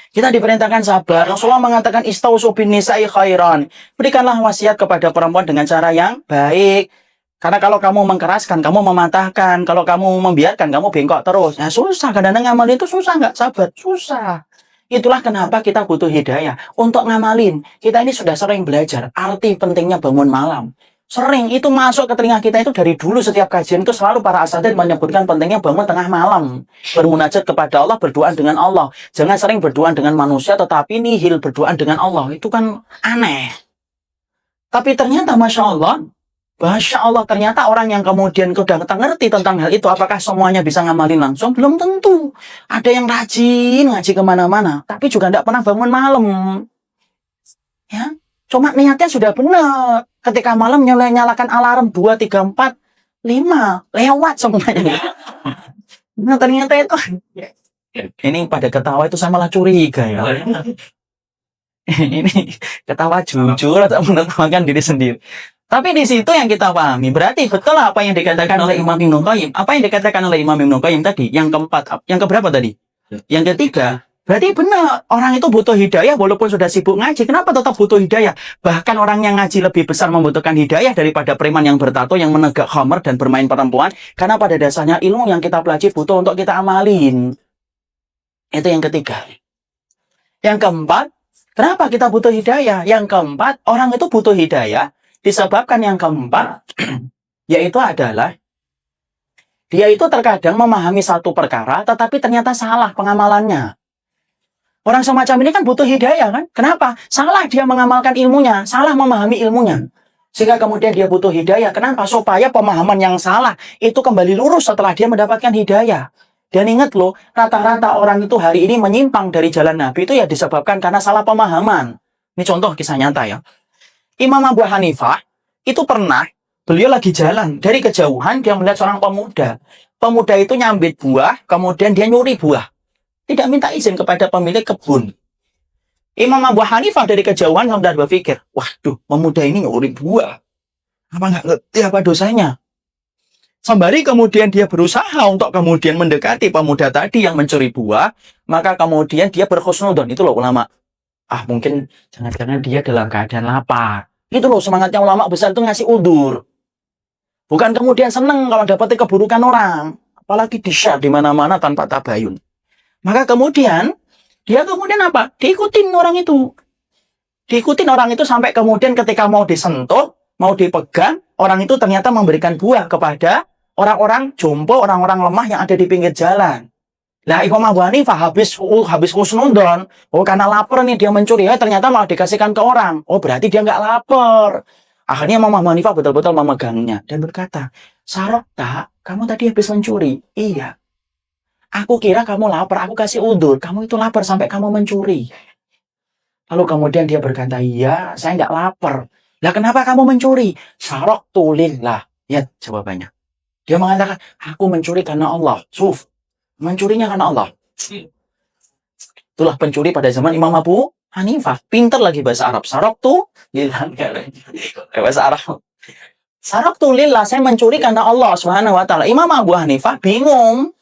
Kita diperintahkan sabar. Rasulullah mengatakan istausu bin nisa'i khairan. Berikanlah wasiat kepada perempuan dengan cara yang baik. Karena kalau kamu mengkeraskan, kamu mematahkan. Kalau kamu membiarkan, kamu bengkok terus. Ya susah. Kadang-kadang ngamalin itu susah nggak? Sabar. Susah. Itulah kenapa kita butuh hidayah. Untuk ngamalin. Kita ini sudah sering belajar. Arti pentingnya bangun malam. Sering itu masuk ke telinga kita itu dari dulu setiap kajian itu selalu para asatidz menyebutkan pentingnya bangun tengah malam. Bermunajat kepada Allah, berdoa dengan Allah. Jangan sering berdoa dengan manusia tetapi nihil berdoa dengan Allah. Itu kan aneh. Tapi ternyata Masya Allah ternyata orang yang kemudian sudah ngerti tentang hal itu. Apakah semuanya bisa ngamalin langsung? Belum tentu. Ada yang rajin ngaji kemana-mana. Tapi juga tidak pernah bangun malam. Ya, cuma niatnya sudah benar. Ketika malam nyalakan alarm 2, 3, 4, 5 lewat semuanya. Nah ternyata itu ini pada ketawa itu saya malah curiga ya. Ini ketawa jujur atau menertawakan diri sendiri. Tapi di situ yang kita pahami berarti betul apa yang dikatakan oleh Imam Ibnu Qayyim. Apa yang dikatakan oleh Imam Ibnu Qayyim tadi? Yang keempat, yang keberapa tadi? Yang ketiga. Berarti benar, orang itu butuh hidayah walaupun sudah sibuk ngaji. Kenapa tetap butuh hidayah? Bahkan orang yang ngaji lebih besar membutuhkan hidayah daripada preman yang bertato, yang menegak khamar dan bermain perempuan. Karena pada dasarnya ilmu yang kita pelajari butuh untuk kita amalin. Itu yang ketiga. Yang keempat, kenapa kita butuh hidayah? Yang keempat, orang itu butuh hidayah disebabkan yang keempat, yaitu adalah dia itu terkadang memahami satu perkara tetapi ternyata salah pengamalannya. Orang semacam ini kan butuh hidayah kan? Kenapa? Salah dia mengamalkan ilmunya, salah memahami ilmunya. Sehingga kemudian dia butuh hidayah. Kenapa? Supaya pemahaman yang salah itu kembali lurus setelah dia mendapatkan hidayah. Dan ingat loh, rata-rata orang itu hari ini menyimpang dari jalan Nabi itu ya disebabkan karena salah pemahaman. Ini contoh kisah nyata ya. Imam Abu Hanifah itu pernah, beliau lagi jalan. Dari kejauhan dia melihat seorang pemuda. Pemuda itu nyambit buah, kemudian dia nyuri buah. Tidak minta izin kepada pemilik kebun. Imam Abu Hanifah dari kejauhan sudah berpikir, waduh, pemuda ini nyuri buah. Apa nggak ngerti apa dosanya? Sembari kemudian dia berusaha untuk kemudian mendekati pemuda tadi yang mencuri buah, maka kemudian dia berhusnudzon. Itu loh ulama. Ah mungkin jangan-jangan dia dalam keadaan lapar. Itu loh semangatnya ulama besar itu ngasih udzur. Bukan kemudian seneng kalau dapat keburukan orang. Apalagi di-share di mana-mana tanpa tabayun. Maka kemudian, dia kemudian apa? Diikutin orang itu. Diikutin orang itu sampai kemudian ketika mau disentuh, mau dipegang, orang itu ternyata memberikan buah kepada orang-orang jompo, orang-orang lemah yang ada di pinggir jalan. Nah, Imam Abu Hanifah habis husnudzon. Oh, karena lapar nih dia mencuri. Ya, ternyata malah dikasihkan ke orang. Oh, berarti dia nggak lapar. Akhirnya Imam Abu Hanifah betul-betul memegangnya dan berkata, Sarokta, kamu tadi habis mencuri. Iya. Aku kira kamu lapar, aku kasih udzur. Kamu itu lapar sampai kamu mencuri. Lalu kemudian dia berkata, iya, saya nggak lapar. Lah kenapa kamu mencuri? Sarok tulillah. Ya jawabannya. Dia mengatakan, aku mencuri karena Allah. Suf, mencurinya karena Allah. Itulah pencuri pada zaman Imam Abu Hanifah. Pinter lagi bahasa Arab. Sarok tu, bahasa Arab. Sarok tulillah, saya mencuri karena Allah Subhanahu wa taala. Imam Abu Hanifah bingung.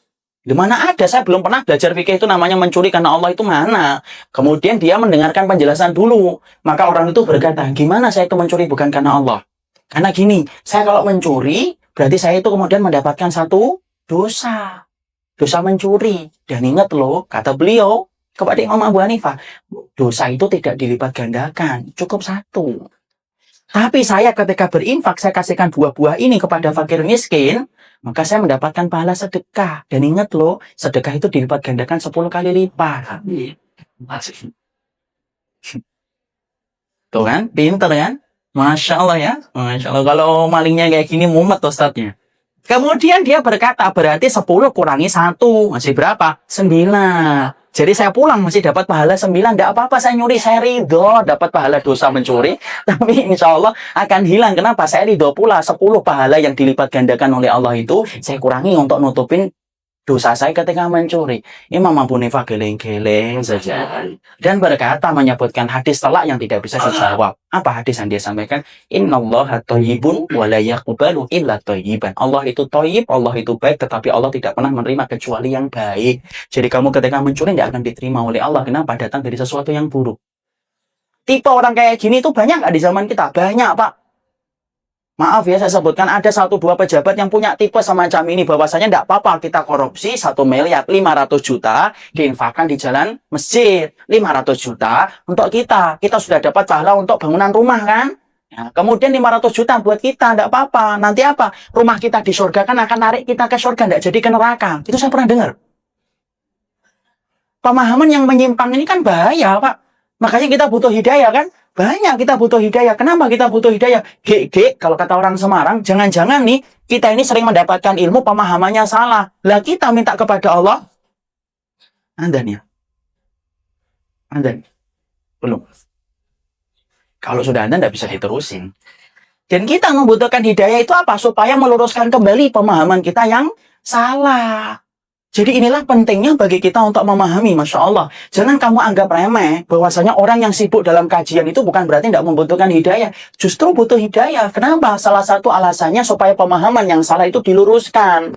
Di mana ada, saya belum pernah belajar fikih itu namanya mencuri karena Allah itu mana. Kemudian dia mendengarkan penjelasan dulu. Maka orang itu berkata, gimana saya itu mencuri bukan karena Allah? Karena gini, saya kalau mencuri, berarti saya itu kemudian mendapatkan satu dosa. Dosa mencuri. Dan ingat loh, kata beliau kepada Imam Abu Hanifah, dosa itu tidak dilipat gandakan, cukup satu. Tapi saya ketika berinfak, saya kasihkan buah-buah ini kepada fakir miskin, maka saya mendapatkan pahala sedekah. Dan ingat loh, sedekah itu dilipat gandakan 10 kali lipat. Tuh kan, pinter kan? Masya Allah ya. Masya Allah, kalau malingnya kayak gini mumet ustadznya. Kemudian dia berkata, berarti 10 kurangi 1, masih berapa? 9. Jadi saya pulang masih dapat pahala 9. Tidak apa-apa saya nyuri, saya ridho dapat pahala dosa mencuri. Tapi insya Allah akan hilang. Kenapa? Saya ridho pula 10 pahala yang dilipat gandakan oleh Allah itu. Saya kurangi untuk nutupin dosa saya ketika mencuri. Imam Abu Hanifah geleng-geleng saja. Dan berkata menyebutkan hadis telak yang tidak bisa dijawab. Apa hadis yang dia sampaikan? Innallaha thayyibun wa la yaqbalu illa thayyiban. Allah itu thayyib, Allah itu baik, tetapi Allah tidak pernah menerima kecuali yang baik. Jadi kamu ketika mencuri tidak akan diterima oleh Allah. Kenapa? Datang dari sesuatu yang buruk. Tipe orang kayak gini itu banyak nggak di zaman kita? Banyak, Pak. Maaf ya, saya sebutkan ada 1-2 pejabat yang punya tipe semacam ini. Bahwasanya tidak apa-apa kita korupsi 1 miliar 500 juta diinfakkan di jalan masjid. 500 juta untuk kita. Kita sudah dapat pahala untuk bangunan rumah kan? Ya, kemudian 500 juta buat kita, tidak apa-apa. Nanti apa? Rumah kita di surga kan akan narik kita ke surga, tidak jadi ke neraka. Itu saya pernah dengar. Pemahaman yang menyimpang ini kan bahaya, Pak. Makanya kita butuh hidayah kan? Banyak kita butuh hidayah. Kenapa kita butuh hidayah? Gek, kalau kata orang Semarang, jangan-jangan nih, kita ini sering mendapatkan ilmu pemahamannya salah. Lah kita minta kepada Allah. Anda nih ya? Anda belum. Kalau sudah Anda, tidak bisa diterusin. Dan kita membutuhkan hidayah itu apa? Supaya meluruskan kembali pemahaman kita yang salah. Jadi inilah pentingnya bagi kita untuk memahami, Masya Allah. Jangan kamu anggap remeh, bahwasanya orang yang sibuk dalam kajian itu bukan berarti tidak membutuhkan hidayah. Justru butuh hidayah. Kenapa? Salah satu alasannya supaya pemahaman yang salah itu diluruskan.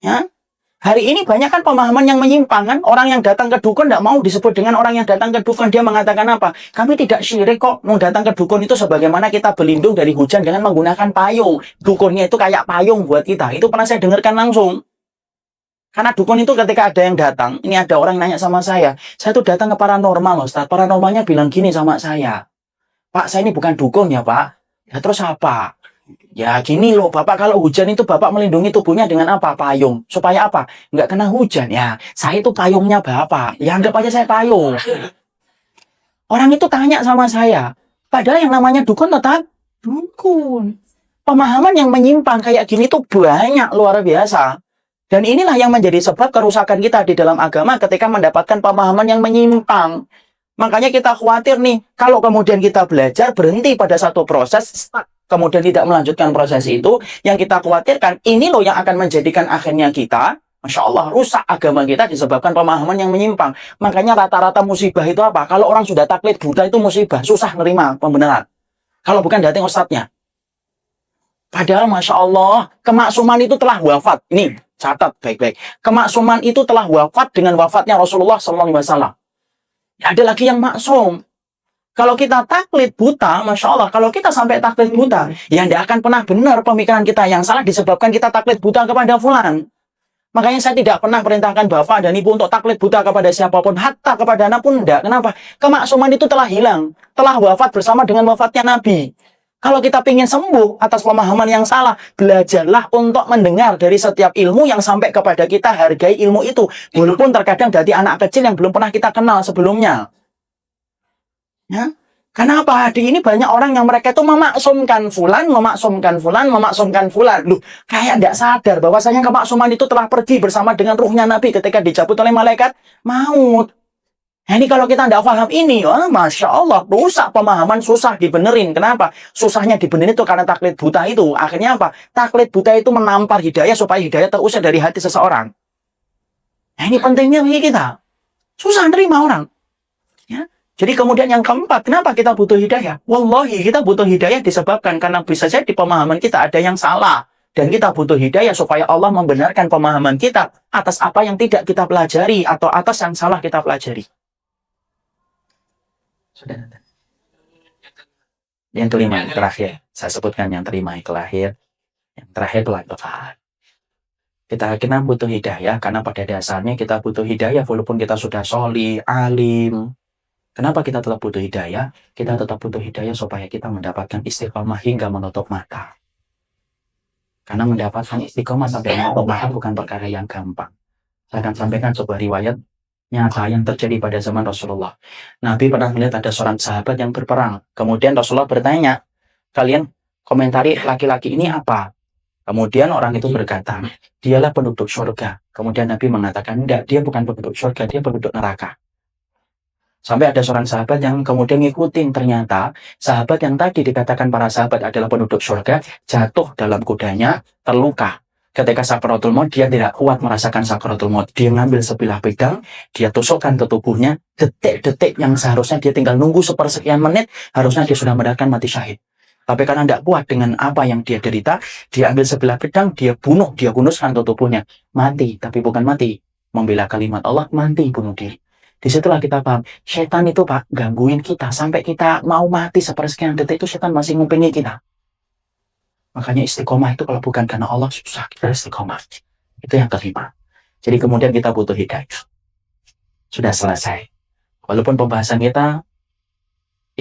Ya? Hari ini banyak kan pemahaman yang menyimpang kan. Orang yang datang ke dukun tidak mau disebut dengan orang yang datang ke dukun. Dia mengatakan apa? Kami tidak syirik kok. Mau datang ke dukun itu sebagaimana kita berlindung dari hujan dengan menggunakan payung. Dukunnya itu kayak payung buat kita. Itu pernah saya dengarkan langsung. Karena dukun itu ketika ada yang datang, ini ada orang nanya sama saya tuh datang ke paranormal, Ustaz. Paranormalnya bilang gini sama saya, Pak, saya ini bukan dukun ya, Pak. Ya terus apa? Ya gini loh, Bapak kalau hujan itu Bapak melindungi tubuhnya dengan apa? Payung. Supaya apa? Nggak kena hujan. Ya, saya itu payungnya Bapak. Ya anggap aja saya payung. Orang itu tanya sama saya, padahal yang namanya dukun tetap dukun. Pemahaman yang menyimpang kayak gini tuh banyak, luar biasa. Dan inilah yang menjadi sebab kerusakan kita di dalam agama ketika mendapatkan pemahaman yang menyimpang. Makanya kita khawatir nih, kalau kemudian kita belajar berhenti pada satu proses, stuck, kemudian tidak melanjutkan proses itu, yang kita khawatirkan, ini loh yang akan menjadikan akhirnya kita, Masya Allah, rusak agama kita disebabkan pemahaman yang menyimpang. Makanya rata-rata musibah itu apa? Kalau orang sudah taklid buta itu musibah, susah nerima pembenaran. Kalau bukan datang ustadznya. Padahal Masya Allah, kemaksuman itu telah wafat. Ini, catat baik-baik. Kemaksuman itu telah wafat dengan wafatnya Rasulullah SAW. Ya, ada lagi yang maksum. Kalau kita taklid buta, Masya Allah, kalau kita sampai taklid buta, ya tidak akan pernah benar pemikiran kita yang salah disebabkan kita taklid buta kepada fulan. Makanya saya tidak pernah perintahkan bapak dan ibu untuk taklid buta kepada siapapun, hatta kepada anak pun tidak. Kenapa? Kemaksuman itu telah hilang, telah wafat bersama dengan wafatnya Nabi. Kalau kita ingin sembuh atas pemahaman yang salah, belajarlah untuk mendengar dari setiap ilmu yang sampai kepada kita, hargai ilmu itu. Walaupun terkadang dari anak kecil yang belum pernah kita kenal sebelumnya. Ya? Kenapa? Di ini banyak orang yang mereka itu memaksumkan fulan, memaksumkan fulan, memaksumkan fulan. Loh, kayak tidak sadar bahwasanya kemaksuman itu telah pergi bersama dengan ruhnya Nabi ketika dicabut oleh malaikat maut. Nah, ini kalau kita tidak paham ini, Masya Allah, rusak pemahaman, susah dibenerin. Kenapa? Susahnya dibenerin itu karena taklid buta itu. Akhirnya apa? Taklid buta itu menampar hidayah supaya hidayah terusir dari hati seseorang. Nah, ini pentingnya bagi kita. Susah nerima orang. Ya. Jadi kemudian yang keempat, kenapa kita butuh hidayah? Wallahi, kita butuh hidayah disebabkan karena bisa jadi pemahaman kita ada yang salah. Dan kita butuh hidayah supaya Allah membenarkan pemahaman kita atas apa yang tidak kita pelajari atau atas yang salah kita pelajari. Sudah. Yang kelima, yang terakhir. Saya sebutkan yang kelima, yang terakhir. Yang terakhir pelan-pelan. Kita butuh hidayah karena pada dasarnya kita butuh hidayah walaupun kita sudah sholih, alim. Kenapa kita tetap butuh hidayah? Kita tetap butuh hidayah supaya kita mendapatkan istiqomah hingga menutup mata. Karena mendapatkan istiqomah sampai menutup mata bukan perkara yang gampang. Saya akan sampaikan sebuah riwayat nyata yang terjadi pada zaman Rasulullah. Nabi pernah melihat ada seorang sahabat yang berperang. Kemudian Rasulullah bertanya, kalian komentari laki-laki ini apa? Kemudian orang itu berkata, dialah penduduk surga. Kemudian Nabi mengatakan, enggak, dia bukan penduduk surga, dia penduduk neraka. Sampai ada seorang sahabat yang kemudian ngikutin, ternyata sahabat yang tadi dikatakan para sahabat adalah penduduk surga, jatuh dalam kudanya, terluka. Ketika sakaratul maut, dia tidak kuat merasakan sakaratul maut. Dia ngambil sebilah pedang, dia tusukkan ke tubuhnya, detik-detik yang seharusnya dia tinggal nunggu sepersekian menit, harusnya dia sudah mendapatkan mati syahid. Tapi karena tidak kuat dengan apa yang dia derita, dia ambil sebilah pedang, dia gunuskan ke tubuhnya. Mati, tapi bukan mati. Membela kalimat Allah, mati, bunuh diri. Disitulah kita paham, setan itu Pak, gangguin kita, sampai kita mau mati sepersekian detik itu setan masih ngumpeni kita. Makanya istiqomah itu kalau bukan karena Allah, susah kita istiqomah. Itu yang kelima. Jadi kemudian kita butuh hidayah. Sudah selesai. Walaupun pembahasan kita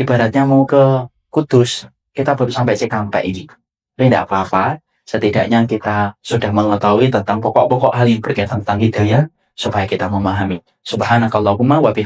ibaratnya mau ke Kudus, kita baru sampai Cikampek ini. Tapi tidak apa-apa, setidaknya kita sudah mengetahui tentang pokok-pokok hal yang berkaitan tentang hidayah, supaya kita memahami. Subhanakallahumma wa bihamdika.